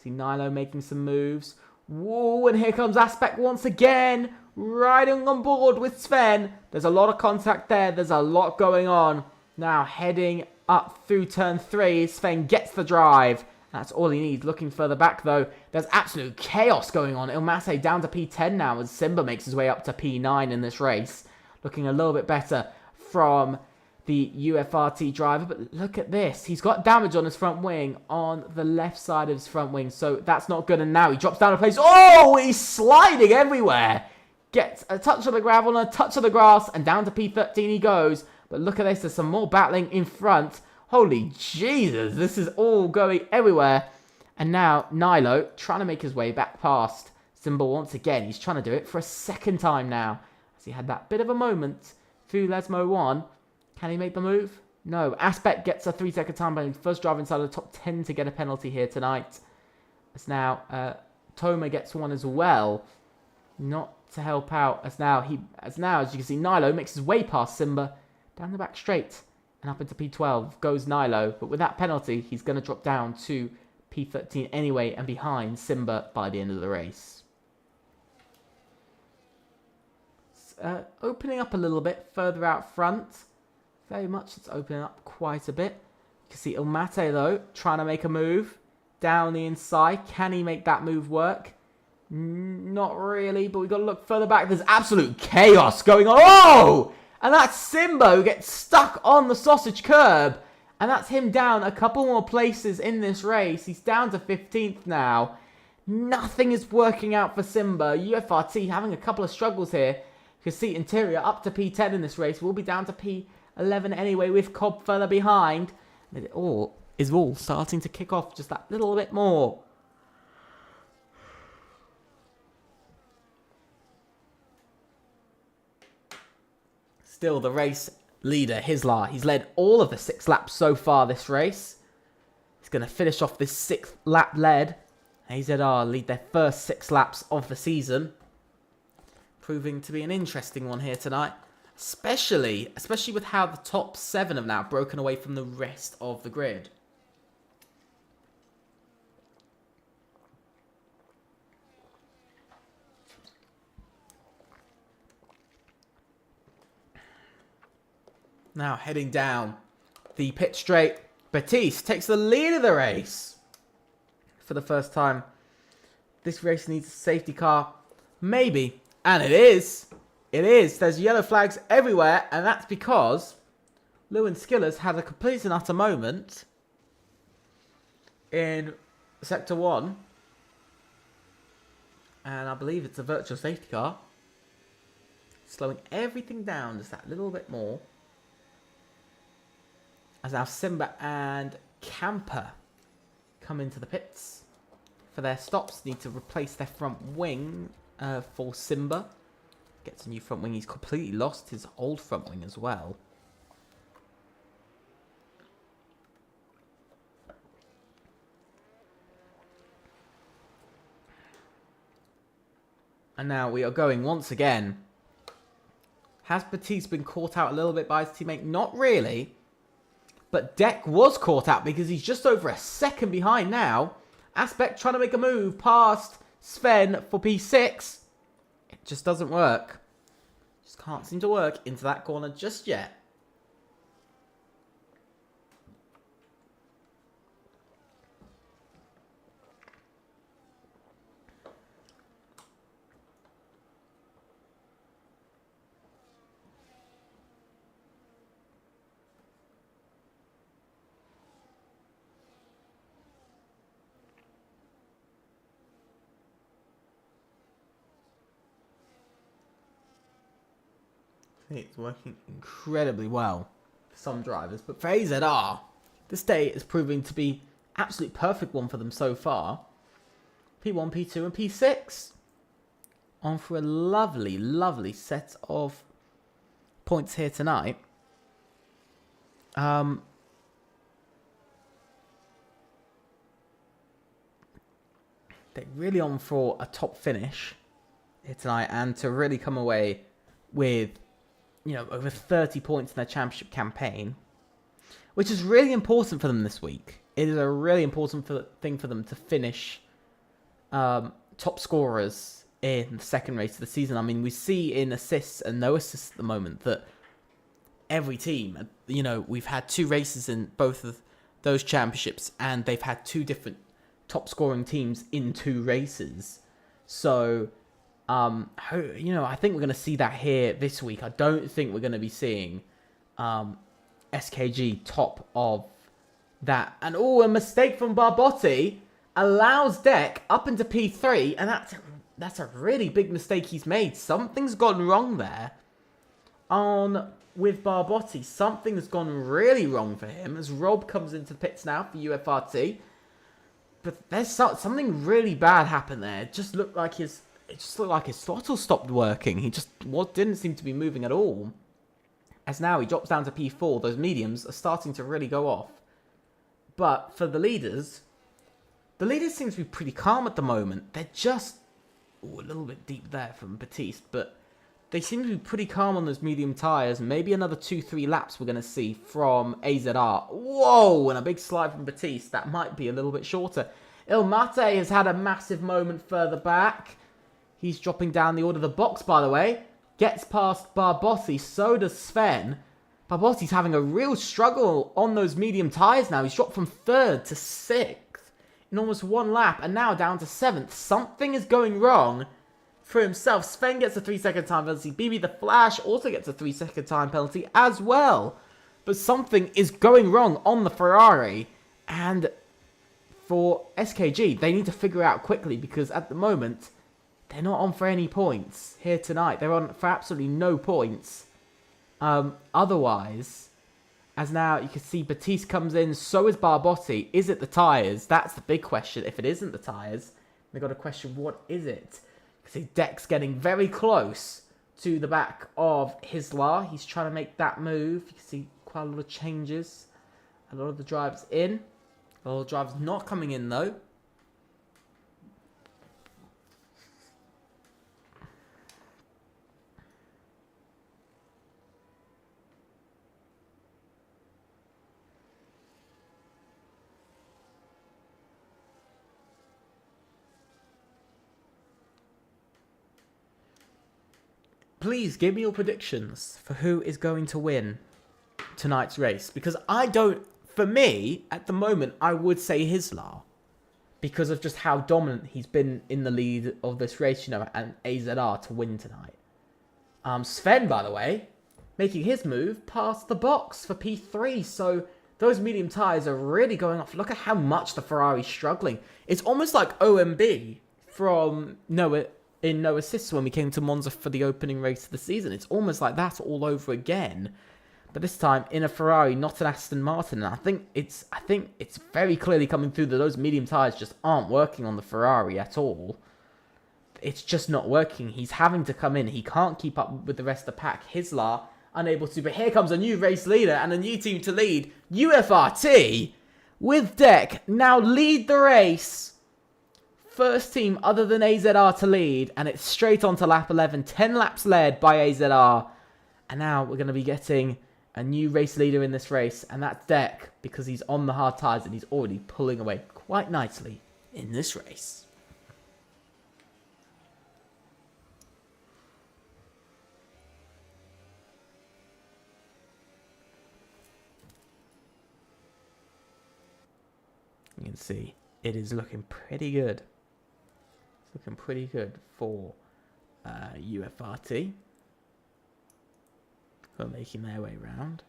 See Nilo making some moves. Whoa, and here comes Aspect once again, riding on board with Sven. There's a lot of contact there. There's a lot going on. Now heading up through turn 3. Sven gets the drive. That's all he needs. Looking further back, though, there's absolute chaos going on. Ilmase down to P10 now as Simba makes his way up to P9 in this race. Looking a little bit better from the UFRT driver. But look at this. He's got damage on his front wing, on the left side of his front wing. So that's not good. And now he drops down a place. Oh, he's sliding everywhere. Gets a touch of the gravel and a touch of the grass. And down to P13 he goes. But look at this. There's some more battling in front. Holy Jesus, this is all going everywhere. And now Nilo trying to make his way back past Simba once again. He's trying to do it for a second time now. As he had that bit of a moment through Lesmo 1. Can he make the move? No. Aspect gets a 3-second time by first driver inside the top 10 to get a penalty here tonight. As now Toma gets one as well. Not to help out. As now, as you can see, Nilo makes his way past Simba. Down the back straight. And up into P12 goes Nilo. But with that penalty, he's going to drop down to P13 anyway and behind Simba by the end of the race. Opening up a little bit further out front. Very much it's opening up quite a bit. You can see Ilmate, though, trying to make a move. Down the inside. Can he make that move work? Not really, but we've got to look further back. There's absolute chaos going on. Oh! And that's Simba who gets stuck on the sausage curb. And that's him down a couple more places in this race. He's down to 15th now. Nothing is working out for Simba. UFRT having a couple of struggles here. You can see Interior up to P10 in this race. We'll be down to P11 anyway with Cobb further behind. And it all is starting to kick off just that little bit more. Still the race leader, Hislar. He's led all of the 6 laps so far this race. He's going to finish off this 6th lap led. AZR lead their first 6 laps of the season. Proving to be an interesting one here tonight. Especially with how the top 7 have now broken away from the rest of the grid. Now heading down the pit straight. Batiste takes the lead of the race. For the first time. This race needs a safety car. Maybe. And it is. It is. There's yellow flags everywhere. And that's because Lewin Skillers had a complete and utter moment in Sector 1. And I believe it's a virtual safety car. Slowing everything down just that little bit more. As now Simba and Camper come into the pits for their stops. Need to replace their front wing for Simba. Gets a new front wing. He's completely lost his old front wing as well. And now we are going once again. Has Batiste been caught out a little bit by his teammate? Not really. But Deck was caught out because he's just over a second behind now. Aspect trying to make a move past Sven for P6. It just doesn't work. Just can't seem to work into that corner just yet. It's working incredibly well for some drivers, but for AZR, this day is proving to be absolute perfect one for them so far. P1, P2, and P6 on for a lovely, lovely set of points here tonight. They're really on for a top finish here tonight, and to really come away with, you know, over 30 points in their championship campaign, which is really important for them this week. It is a really important thing for them to finish top scorers in the second race of the season. I mean, we see in assists and no assists at the moment that every team, you know, we've had 2 races in both of those championships, and they've had 2 different top scoring teams in 2 races. So, you know, I think we're going to see that here this week. I don't think we're going to be seeing SKG top of that. And, oh, a mistake from Barbotti allows Deck up into P3, and that's a really big mistake he's made. Something's gone wrong there with Barbotti. Something's gone really wrong for him as Rob comes into the pits now for UFRT. But there's something really bad happened there. It just looked like his throttle stopped working. He just didn't seem to be moving at all. As now he drops down to P4, those mediums are starting to really go off. But for the leaders seem to be pretty calm at the moment. They're just a little bit deep there from Batiste, but they seem to be pretty calm on those medium tyres. Maybe another 2-3 laps we're going to see from AZR. Whoa, and a big slide from Batiste. That might be a little bit shorter. Ilmate has had a massive moment further back. He's dropping down the order of the box, by the way. Gets past Barbotti. So does Sven. Barbotti's having a real struggle on those medium tyres now. He's dropped from 3rd to 6th in almost 1 lap. And now down to 7th. Something is going wrong for himself. Sven gets a 3-second time penalty. BB the Flash also gets a 3-second time penalty as well. But something is going wrong on the Ferrari. And for SKG, they need to figure out quickly, because at the moment, they're not on for any points here tonight. They're on for absolutely no points. Otherwise, as now you can see Batiste comes in, so is Barbotti. Is it the tyres? That's the big question. If it isn't the tyres, they've got to question, what is it? You can see Deck's getting very close to the back of Hislar. He's trying to make that move. You can see quite a lot of changes. A lot of the drivers in. A lot of drivers not coming in though. Please give me your predictions for who is going to win tonight's race. Because for me, at the moment, I would say Hislar. Because of just how dominant he's been in the lead of this race, you know, and AZR to win tonight. Sven, by the way, making his move past the box for P3. So those medium tyres are really going off. Look at how much the Ferrari's struggling. It's almost like OMB from Noah in no assists when we came to Monza for the opening race of the season. It's almost like that all over again, but this time in a Ferrari, not an Aston Martin. And I think it's very clearly coming through that those medium tyres just aren't working on the Ferrari at all. It's just not working. He's having to come in. He can't keep up with the rest of the pack. Hislar unable to, but here comes a new race leader and a new team to lead. UFRT with Deck now lead the race first team other than AZR to lead, and it's straight on to lap 11. 10 laps led by AZR. And now we're going to be getting a new race leader in this race, and that's Deck, because he's on the hard tyres and he's already pulling away quite nicely in this race. You can see it is looking pretty good. It's looking pretty good for UFRT. Who are making their way round.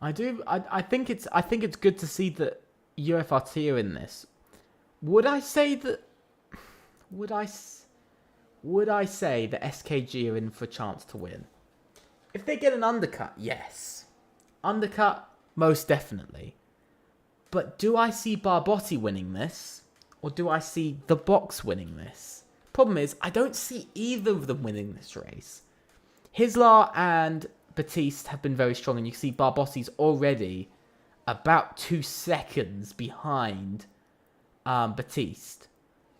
I think it's good to see that UFRT are in this. Would I say that SKG are in for a chance to win? If they get an undercut, yes. Undercut, most definitely. But do I see Barbotti winning this? Or do I see the box winning this? Problem is, I don't see either of them winning this race. Hislar and Batiste have been very strong, and you can see Barbotti's already about 2 seconds behind Batiste.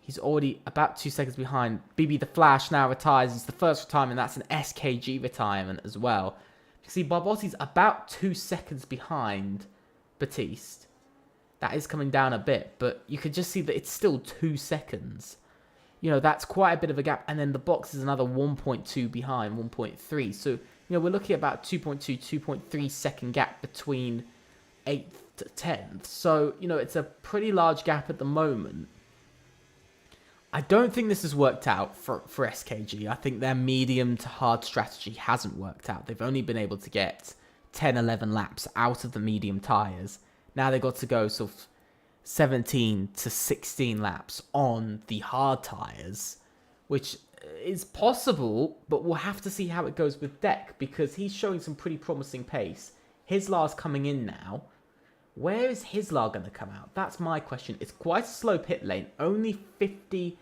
He's already about 2 seconds behind. BB the Flash now retires. It's the first retirement. That's an SKG retirement as well. You can see Barbotti's about 2 seconds behind Batiste. That is coming down a bit, but you could just see that it's still 2 seconds. You know, that's quite a bit of a gap. And then the box is another 1.2 behind, 1.3. So, you know, we're looking at about 2.2, 2.3 second gap between 8th to 10th. So, you know, it's a pretty large gap at the moment. I don't think this has worked out for SKG. I think their medium to hard strategy hasn't worked out. They've only been able to get 10, 11 laps out of the medium tyres. Now they've got to go sort of 17 to 16 laps on the hard tyres, which is possible, but we'll have to see how it goes with Deck, because he's showing some pretty promising pace. Hislar's coming in now. Where is Hislar going to come out? That's my question. It's quite a slow pit lane, only 50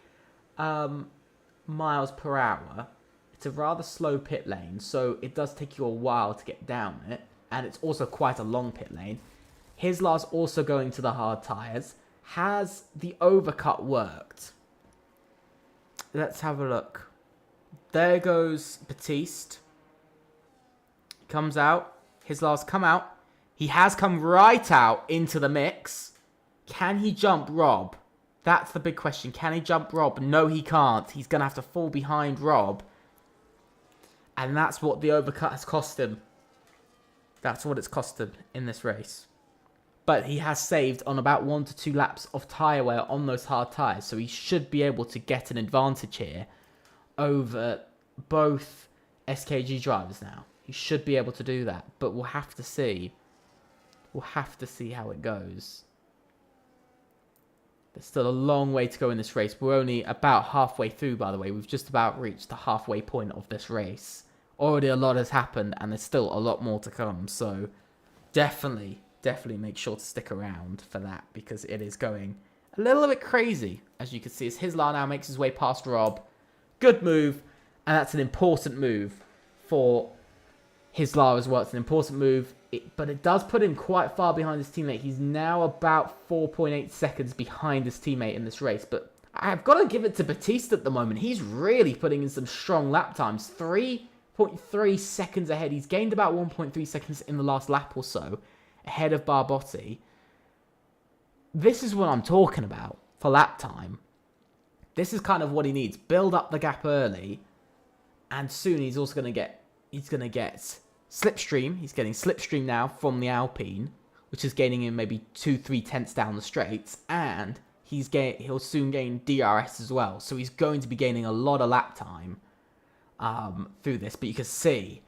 miles per hour. It's a rather slow pit lane, so it does take you a while to get down it, and it's also quite a long pit lane. Hislar's also going to the hard tyres. Has the overcut worked? Let's have a look. There goes Batiste. He comes out. Hislar's come out. He has come right out into the mix. Can he jump Rob? That's the big question. Can he jump Rob? No, he can't. He's going to have to fall behind Rob. And that's what the overcut has cost him. That's what it's cost him in this race. But he has saved on about 1 to 2 laps of tyre wear on those hard tyres. So he should be able to get an advantage here over both SKG drivers now. He should be able to do that. But we'll have to see. We'll have to see how it goes. There's still a long way to go in this race. We're only about halfway through, by the way. We've just about reached the halfway point of this race. Already a lot has happened, and there's still a lot more to come. So definitely make sure to stick around for that, because it is going a little bit crazy, as you can see, as Hislar now makes his way past Rob. Good move, and that's an important move for Hislar as well. It's an important move, but it does put him quite far behind his teammate. He's now about 4.8 seconds behind his teammate in this race, but I've got to give it to Batiste at the moment. He's really putting in some strong lap times. 3.3 seconds ahead. He's gained about 1.3 seconds in the last lap or so, ahead of Barbotti. This is what I'm talking about for lap time. This is kind of what he needs. Build up the gap early, and soon he's also going to get slipstream. He's getting slipstream now from the Alpine, which is gaining him maybe 2-3 tenths down the straights, and he'll soon gain DRS as well. So he's going to be gaining a lot of lap time through this. But you can see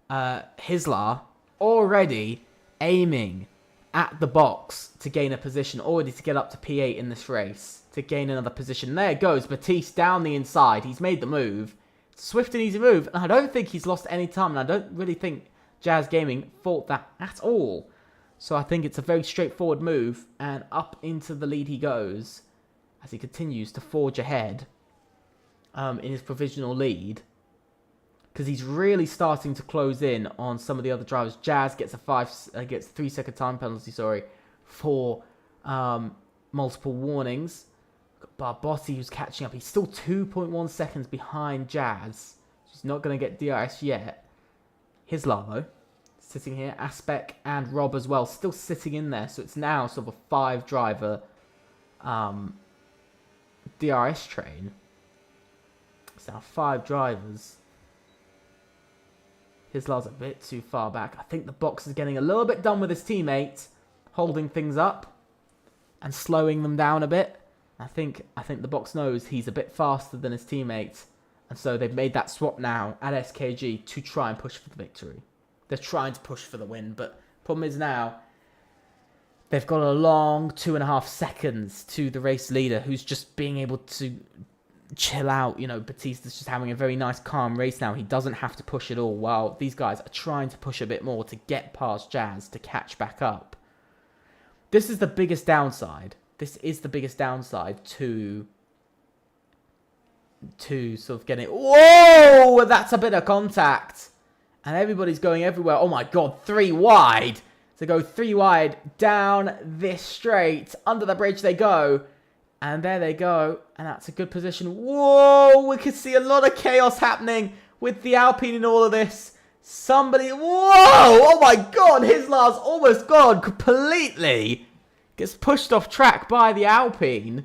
Hislar already aiming at the box to gain a position, already to get up to P8 in this race, to gain another position. There goes Batiste down the inside. He's made the move. Swift and easy move, and I don't think he's lost any time, and I don't really think Jazz Gaming thought that at all. So I think it's a very straightforward move, and up into the lead he goes as he continues to forge ahead in his provisional lead, because he's really starting to close in on some of the other drivers. Jazz gets a 3 second time penalty, for multiple warnings. Barbotti, who's catching up. He's still 2.1 seconds behind Jazz. He's not going to get DRS yet. Here's Lavo sitting here. Aspec and Rob as well, still sitting in there. So it's now sort of a 5-driver DRS train. It's now 5 drivers. Hisla's a bit too far back. I think the box is getting a little bit done with his teammate, holding things up and slowing them down a bit. I think the box knows he's a bit faster than his teammate, and so they've made that swap now at SKG to try and push for the victory. They're trying to push for the win, but problem is now they've got a long 2.5 seconds to the race leader, who's just being able to chill out. You know, Batista's just having a very nice, calm race now. He doesn't have to push at all, while these guys are trying to push a bit more to get past Jazz to catch back up. This is the biggest downside. This is the biggest downside to sort of getting... Whoa! That's a bit of contact. And everybody's going everywhere. Oh my god, 3 wide. So go 3 wide down this straight. Under the bridge they go. And there they go. And that's a good position. Whoa! We can see a lot of chaos happening with the Alpine in all of this. Somebody... Whoa! Oh my god! Hisla's almost gone completely. Gets pushed off track by the Alpine. You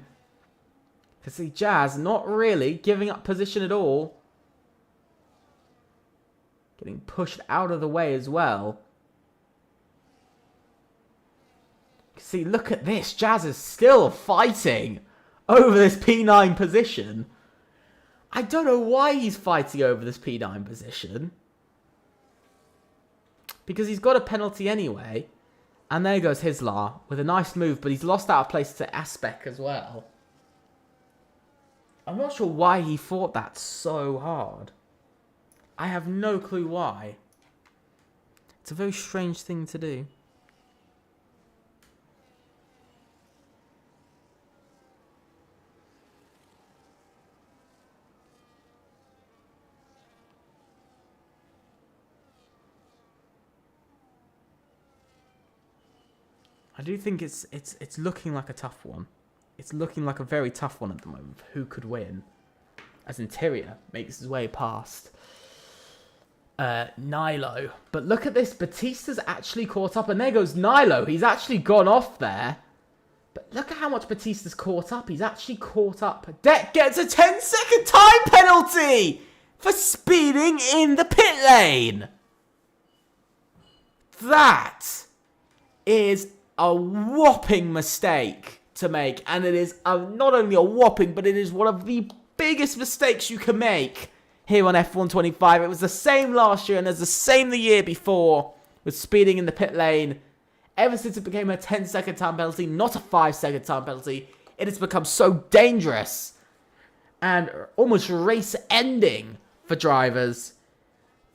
can see Jazz not really giving up position at all. Getting pushed out of the way as well. You can see, look at this. Jazz is still fighting over this P9 position. I don't know why he's fighting over this P9 position. Because he's got a penalty anyway. And there goes Hislar with a nice move, but he's lost out of place to Aspec as well. I'm not sure why he fought that so hard. I have no clue why. It's a very strange thing to do. I do think it's looking like a tough one. It's looking like a very tough one at the moment. Who could win? As Interior makes his way past Nilo. But look at this. Batista's actually caught up. And there goes Nilo. He's actually gone off there. But look at how much Batista's caught up. He's actually caught up. Deck gets a 10-second time penalty for speeding in the pit lane. That is a whopping mistake to make, and it is not only a whopping, but it is one of the biggest mistakes you can make here on F1 25. It was the same last year, and it's the same the year before with speeding in the pit lane. Ever since it became a 10-second time penalty, not a 5-second time penalty, it has become so dangerous and almost race-ending for drivers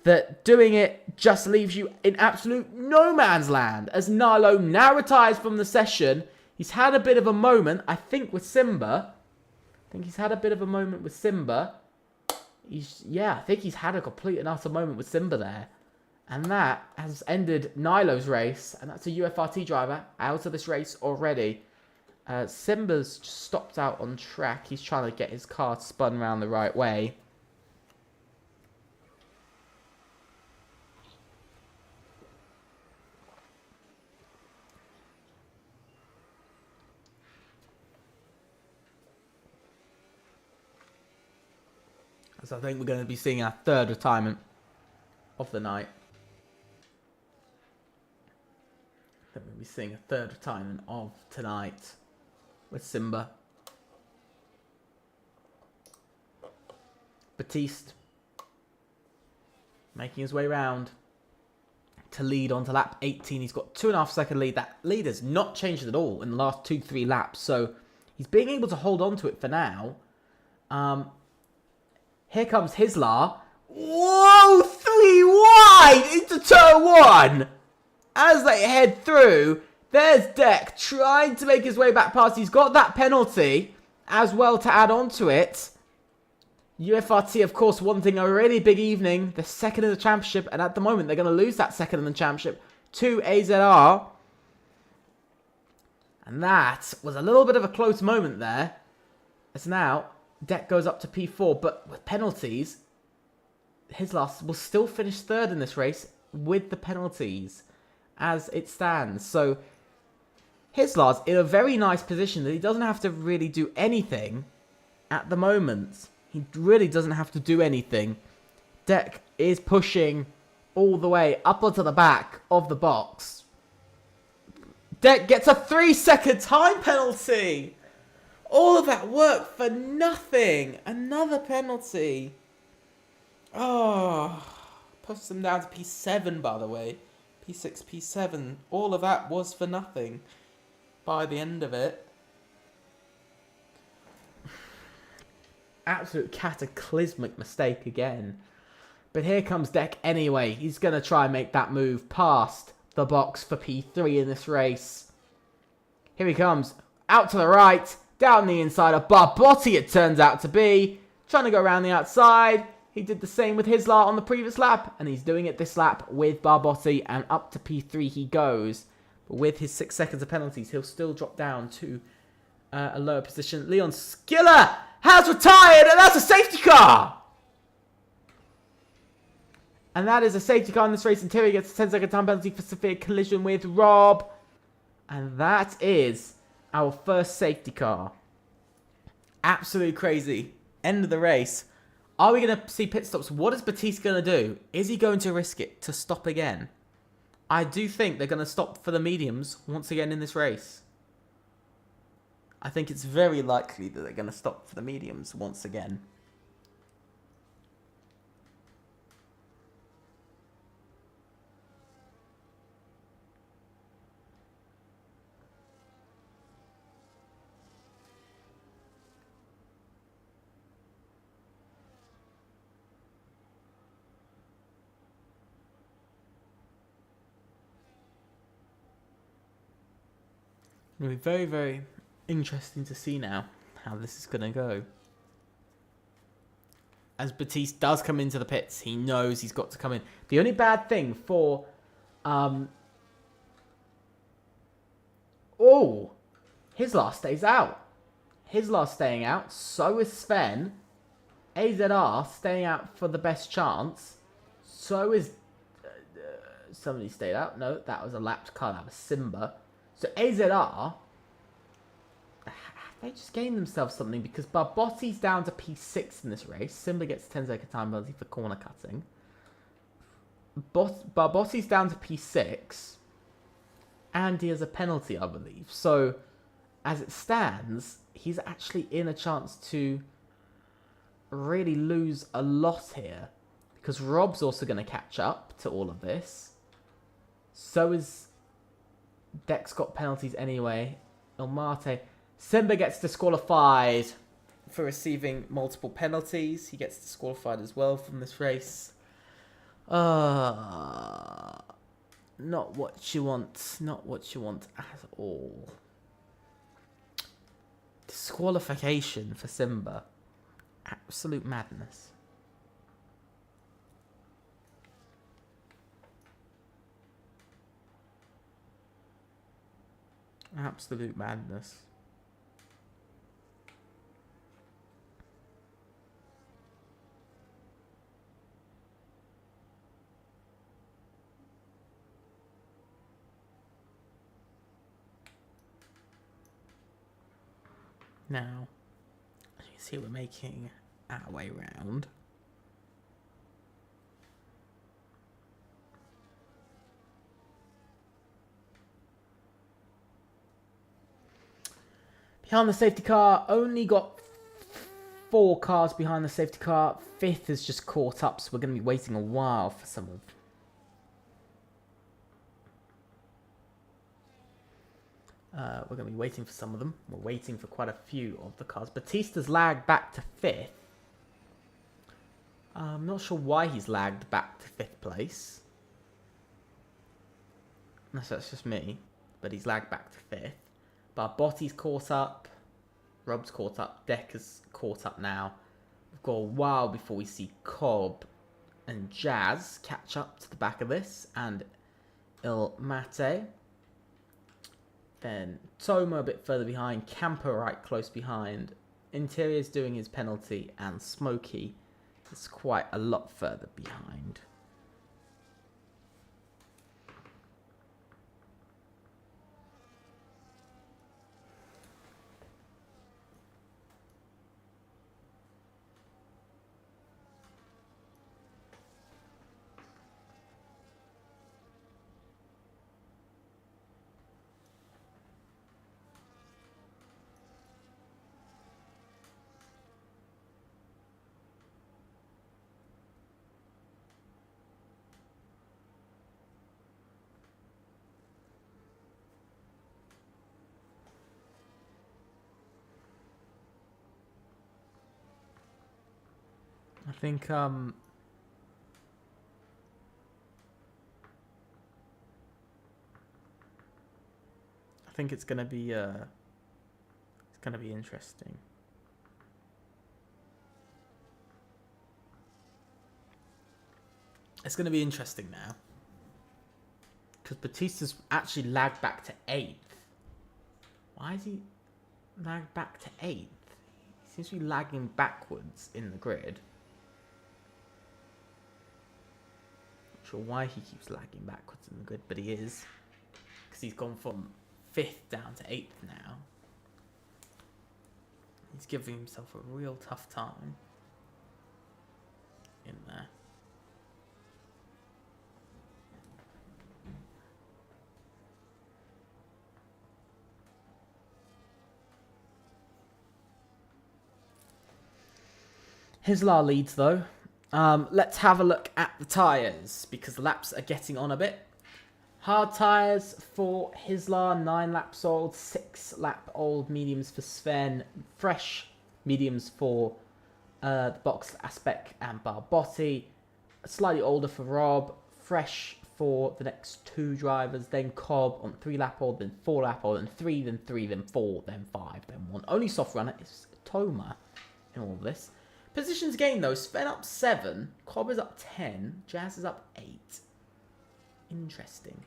that doing it just leaves you in absolute no man's land. As Nilo now retires from the session, he's had a bit of a moment, I think, with Simba. I think he's had a bit of a moment with Simba. I think he's had a complete and utter moment with Simba there. And that has ended Nilo's race, and that's a UFRT driver out of this race already. Simba's just stopped out on track. He's trying to get his car spun around the right way. So I think we're going to be seeing our 3rd retirement of the night. I think we'll be seeing a 3rd retirement of tonight with Simba. Batiste making his way round to lead onto lap 18. He's got 2.5 second lead. That lead has not changed at all in the last 2-3 laps. So he's being able to hold on to it for now. Here comes Hislar. Whoa, 3 wide into turn 1. As they head through, there's Deck trying to make his way back past. He's got that penalty as well to add on to it. UFRT, of course, wanting a really big evening. The second in the championship, and at the moment, they're going to lose that second in the championship to AZR. And that was a little bit of a close moment there. As now, Deck goes up to P4, but with penalties, his last will still finish third in this race with the penalties as it stands. So, Hislars in a very nice position that he doesn't have to really do anything at the moment. He really doesn't have to do anything. Deck is pushing all the way up onto the back of the box. Deck gets a 3-second time penalty. All of that work for nothing. Another penalty. Oh, puts them down to P7, by the way. P6, P7. All of that was for nothing by the end of it. Absolute cataclysmic mistake again. But here comes Deck anyway. He's going to try and make that move past the box for P3 in this race. Here he comes. Out to the right. Down the inside of Barbotti, it turns out to be. Trying to go around the outside. He did the same with Hislar on the previous lap. And he's doing it this lap with Barbotti. And up to P3 he goes. But with his 6 seconds of penalties, he'll still drop down to a lower position. Leon Skiller has retired, and that's a safety car! And that is a safety car in this race. Interior gets a 10-second time penalty for severe collision with Rob. And that is our first safety car. Absolutely crazy. End of the race. Are we going to see pit stops? What is Batiste going to do? Is he going to risk it to stop again? I do think they're going to stop for the mediums once again in this race. I think it's very likely that they're going to stop for the mediums once again. It'll be very, very interesting to see now how this is going to go. As Batiste does come into the pits, he knows he's got to come in. The only bad thing for... Hislar stays out. Hislar staying out. So is Sven. AZR staying out for the best chance. So is... somebody stayed out. No, that was a lapped car. That was Simba. So AZR, they just gained themselves something because Barbotti's down to P6 in this race. Simba gets 10-second time penalty for corner cutting. Barbotti's down to P6. And he has a penalty, I believe. So, as it stands, he's actually in a chance to really lose a lot here. Because Rob's also going to catch up to all of this. So is... Deck's got penalties anyway. Ilmate. Simba gets disqualified for receiving multiple penalties. He gets disqualified as well from this race. Not what you want. Not what you want at all. Disqualification for Simba. Absolute madness. Absolute madness. Now, as you can see, we're making our way round. Behind the safety car, only got 4 cars behind the safety car. 5th has just caught up, so we're going to be waiting a while for some of... we're going to be waiting for some of them. We're waiting for quite a few of the cars. Batista's lagged back to 5th. I'm not sure why he's lagged back to 5th place. So that's just me. But he's lagged back to 5th. Botti's caught up. Rob's caught up. Decker's caught up now. We've got a while before we see Cobb and Jazz catch up to the back of this. And Il Mate. Then Toma a bit further behind. Camper right close behind. Interior's doing his penalty. And Smokey is quite a lot further behind. I think it's gonna be interesting. It's gonna be interesting now because Batista's actually lagged back to 8th. Why is he lagged back to 8th? He seems to be lagging backwards in the grid. Not sure why he keeps lagging backwards in the grid, but he is. Because he's gone from 5th down to 8th now. He's giving himself a real tough time in there. Hislar leads though. Let's have a look at the tyres because the laps are getting on a bit. Hard tyres for Hislar, 9 laps old, 6 lap old mediums for Sven, fresh mediums for the box Aspect and Barbotti, slightly older for Rob, fresh for the next 2 drivers, then Cobb on 3 lap old, then 4 lap old, then 3, then 3, then 4, then 5, then 1. Only soft runner is Toma in all of this. Positions gained though, Sven up 7, Cobb is up 10, Jazz is up 8. Interesting.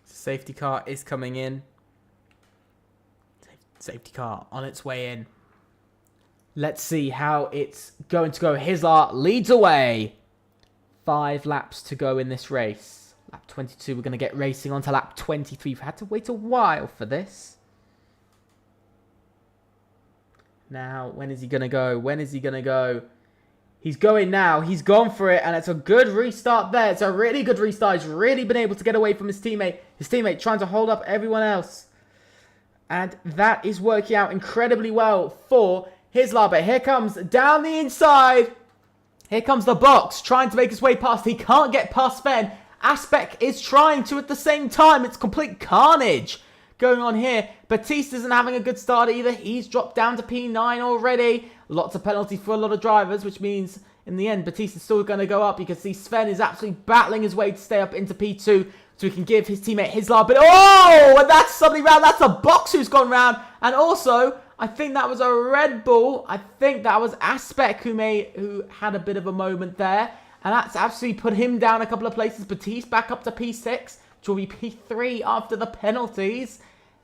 Safety car is coming in. Safety car on its way in. Let's see how it's going to go. Hislar leads away. 5 laps to go in this race. Lap 22, we're going to get racing on to lap 23. We've had to wait a while for this. Now, when is he going to go? He's going now. He's gone for it, and it's a good restart there. It's a really good restart. He's really been able to get away from his teammate. His teammate trying to hold up everyone else. And that is working out incredibly well for Hislar. But here comes down the inside. Here comes the box trying to make his way past. He can't get past Sven. Aspect is trying to at the same time. It's complete carnage going on here. Batista isn't having a good start either. He's dropped down to P9 already. Lots of penalties for a lot of drivers, which means in the end, Batista's still going to go up. You can see Sven is absolutely battling his way to stay up into P2 so he can give his teammate Hislar. But oh, and that's something round. That's a box who's gone round. And also, I think that was a Red Bull. I think that was Aspect who had a bit of a moment there. And that's absolutely put him down a couple of places. Batista back up to P6, which will be P3 after the penalties.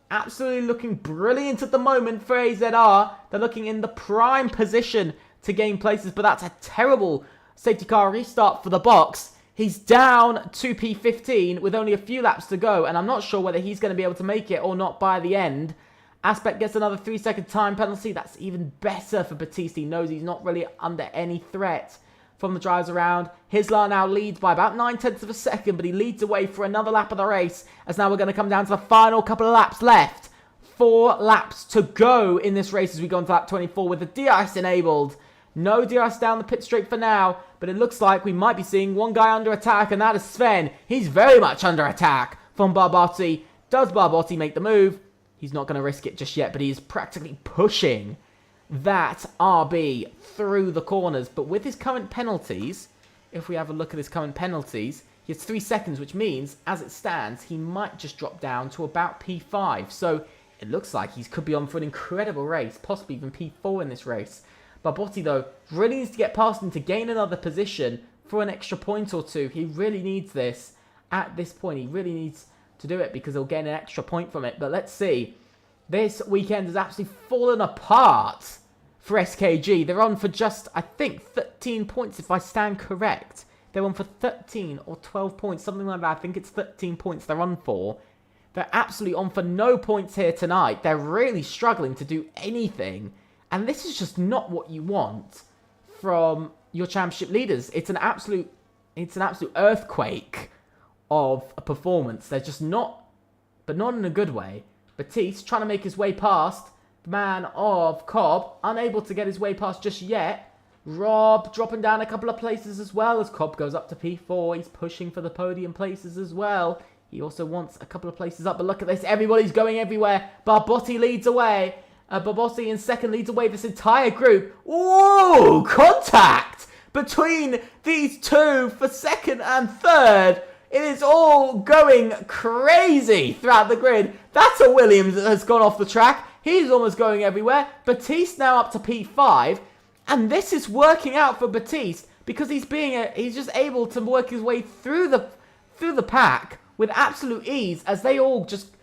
Absolutely looking brilliant at the moment for AZR. They're looking in the prime position to gain places, but that's a terrible safety car restart for the box. He's down to P15 with only a few laps to go, and I'm not sure whether he's going to be able to make it or not by the end. Aspect gets another 3-second time penalty. That's even better for Batista. He knows he's not really under any threat from the drives around. Hislar now leads by about 9/10 of a second, but he leads away for another lap of the race, as now we're going to come down to the final couple of laps left. 4 laps to go in this race as we go into lap 24 with the DRS enabled. No DRS down the pit straight for now, but it looks like we might be seeing one guy under attack, and that is Sven. He's very much under attack from Barbotti. Does Barbotti make the move? He's not going to risk it just yet, but he's practically pushing that RB through the corners. But with his current penalties, if we have a look at his current penalties, he has 3 seconds, which means, as it stands, he might just drop down to about P5. So it looks like he could be on for an incredible race, possibly even P4 in this race. Barbotti, though, really needs to get past him to gain another position for an extra point or two. He really needs this at this point. He really needs to do it because he'll gain an extra point from it. But let's see. This weekend has absolutely fallen apart for SKG. They're on for just, I think, 13 points if I stand correct. They're on for 13 or 12 points, something like that. I think it's 13 points they're on for. They're absolutely on for no points here tonight. They're really struggling to do anything. And this is just not what you want from your championship leaders. It's an absolute earthquake of a performance. They're just not, but not in a good way. Batiste trying to make his way past the man of Cobb, unable to get his way past just yet. Rob dropping down a couple of places as well as Cobb goes up to P4. He's pushing for the podium places as well. He also wants a couple of places up, but look at this. Everybody's going everywhere. Barbotti leads away. Barbotti in second leads away this entire group. Ooh, contact between these two for second and third. It is all going crazy throughout the grid. That's a Williams that has gone off the track. He's almost going everywhere. Batiste now up to P5. And this is working out for Batiste because he's just able to work his way through the pack with absolute ease as they all just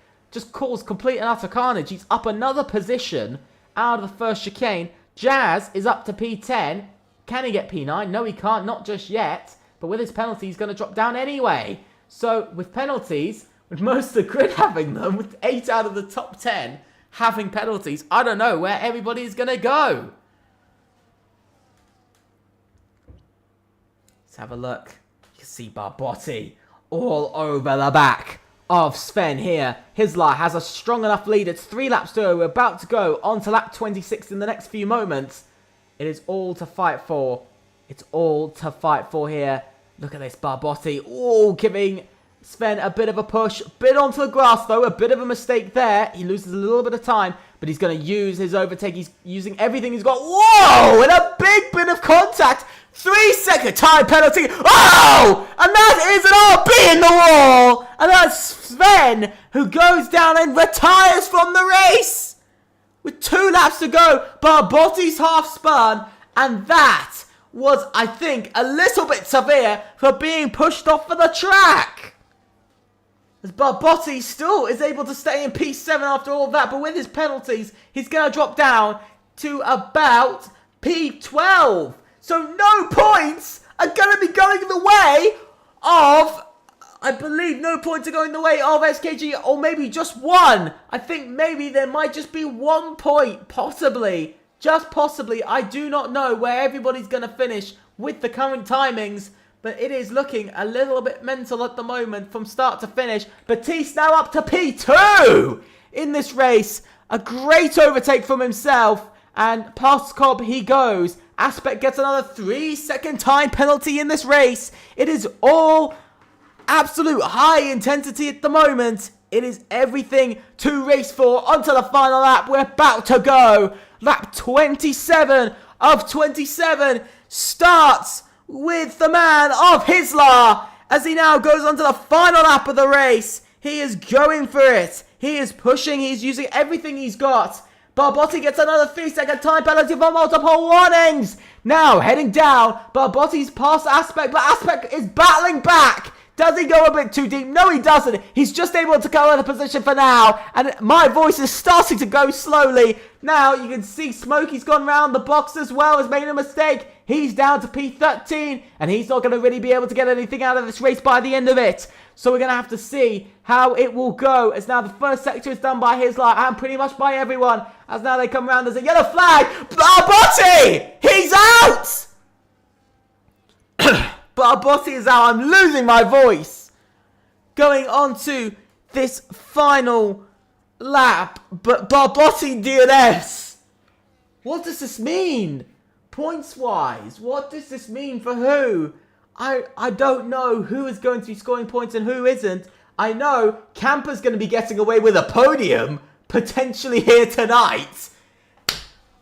cause complete and utter carnage. He's up another position out of the first chicane. Jazz is up to P10. Can he get P9? No, he can't. Not just yet. But with his penalty, he's going to drop down anyway. So with penalties, with most of the grid having them, with 8 out of the top 10 having penalties, I don't know where everybody's going to go. Let's have a look. You can see Barbotti all over the back of Sven here. Hislar has a strong enough lead. It's 3 laps to go. We're about to go on to lap 26 in the next few moments. It is all to fight for. It's all to fight for here. Look at this, Barbotti. Oh, giving Sven a bit of a push. Bit onto the grass, though. A bit of a mistake there. He loses a little bit of time, but he's going to use his overtake. He's using everything he's got. Whoa! And a big bit of contact. 3-second time penalty. Oh! And that is an RB in the wall. And that's Sven who goes down and retires from the race. With 2 laps to go, Barbotti's half spun. And that was, I think, a little bit severe for being pushed off of the track. As Barbotti still is able to stay in P7 after all of that. But with his penalties, he's going to drop down to about P12. So no points are going to be going the way of, I believe, no points are going the way of SKG, or maybe just 1. I think maybe there might just be 1 point, possibly. Just possibly. I do not know where everybody's going to finish with the current timings, but it is looking a little bit mental at the moment from start to finish. Batiste now up to P2 in this race. A great overtake from himself, and past Cobb he goes. Aspect gets another 3-second time penalty in this race. It is all absolute high intensity at the moment. It is everything to race for. Onto the final lap. We're about to go. Lap 27 of 27 starts with the man of Hislar as he now goes on to the final lap of the race. He is going for it. He is pushing. He's using everything he's got. Barbotti gets another 3-second time penalty for multiple warnings. Now heading down. Barbotti's past Aspect, but Aspect is battling back. Does he go a bit too deep? No, he doesn't. He's just able to cover the position for now. And my voice is starting to go slowly. Now you can see Smokey's gone round the box as well. Has made a mistake. He's down to P13. And he's not going to really be able to get anything out of this race by the end of it. So we're going to have to see how it will go. As now the first sector is done by Hislar and pretty much by everyone. As now they come round, there's a yellow flag. Barbotti! He's out! Barbotti is out. I'm losing my voice. Going on to this final lap, but Barbotti DNS. What does this mean? Points-wise, what does this mean for who? I don't know who is going to be scoring points and who isn't. I know Camper's going to be getting away with a podium, potentially here tonight.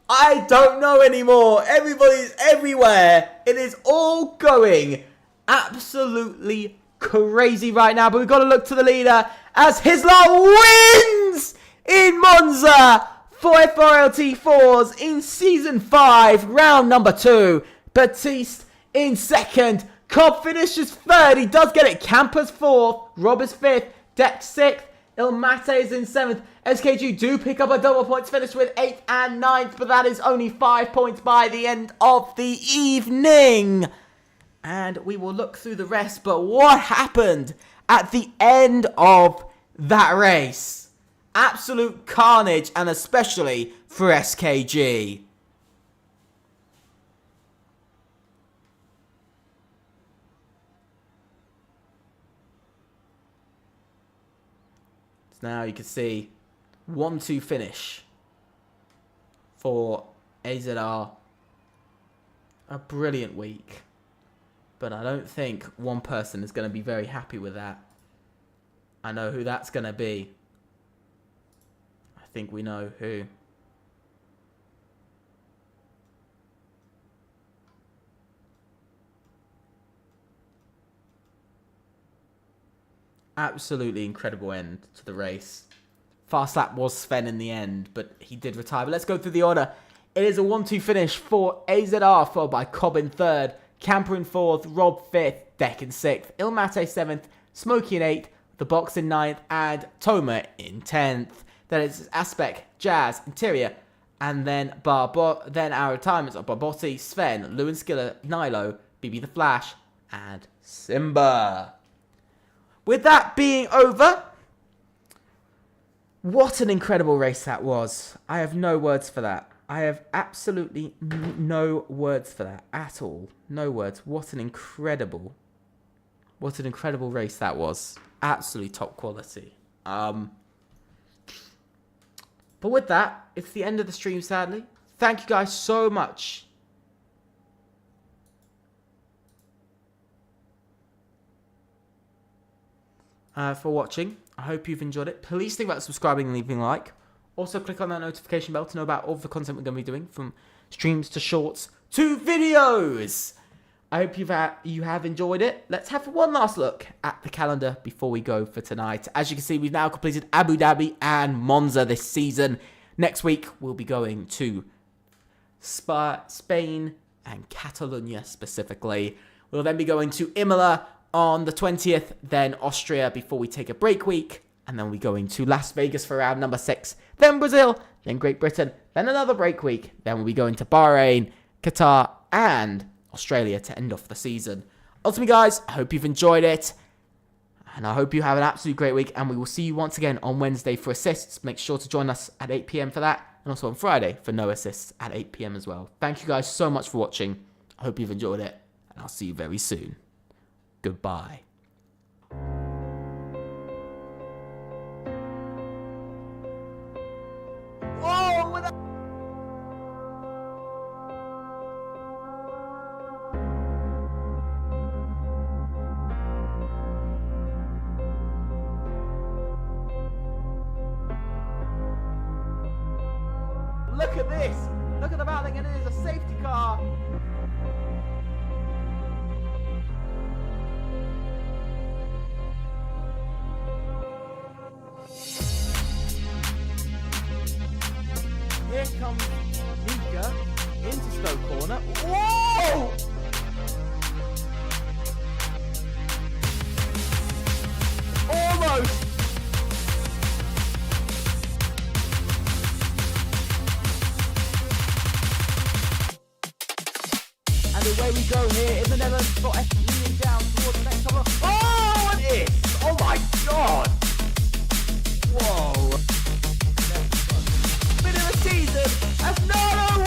I don't know anymore. Everybody's everywhere. It is all going absolutely crazy right now. But we've got to look to the leader as Hislar wins in Monza for FRLT 4s in Season 5, round number 2. Batiste in second. Cobb finishes third. He does get it. Camper's fourth. Rob is fifth. Deck sixth. Ilmate is in 7th. SKG do pick up a double points finish with 8th and 9th, but that is only 5 points by the end of the evening. And we will look through the rest, but what happened at the end of that race? Absolute carnage, and especially for SKG. Now you can see 1-2 finish for AZR. A brilliant week. But I don't think one person is going to be very happy with that. I know who that's going to be. I think we know who. Absolutely incredible end to the race. Fast lap was Sven in the end, but he did retire. But let's go through the order. It is a 1-2 finish for AZR, followed by Cobb in 3rd, Camper in 4th, Rob 5th, Deck in 6th, Ilmate 7th, Smokey in 8th, The Box in 9th, and Toma in 10th. Then it's Aspect, Jazz, Interior, and then our retirements are Barbotti, Sven, Lewin Skiller, Nilo, BB the Flash, and Simba. With that being over, what an incredible race that was. I have no words for that. I have absolutely no words for that at all. No words. What an incredible race that was. Absolutely top quality. But with that, it's the end of the stream, sadly. Thank you guys so much. For watching. I hope you've enjoyed it. Please think about subscribing and leaving a like. Also, click on that notification bell to know about all of the content we're going to be doing, from streams to shorts to videos. I hope you have enjoyed it. Let's have one last look at the calendar before we go for tonight. As you can see, we've now completed Abu Dhabi and Monza this season. Next week, we'll be going to Spain and Catalonia specifically. We'll then be going to Imola on the 20th, then Austria before we take a break week, and then we're going to Las Vegas for round number 6, then Brazil, then Great Britain, then another break week, then we'll be going to Bahrain, Qatar, and Australia to end off the season. Ultimately, guys, I hope you've enjoyed it, and I hope you have an absolute great week, and we will see you once again on Wednesday for assists. Make sure to join us at 8 PM for that, and also on Friday for no assists at 8 PM as well. Thank you guys so much for watching. I hope you've enjoyed it, and I'll see you very soon. Goodbye. Look at this! Look at the battling, and it is a safety car! Here comes Mika into Stoke Corner. Whoa! Almost! And away we go here in the Netherlands for F1 down towards the next couple. Oh, and it's! Oh my god! Whoa! Bit of a season as Nano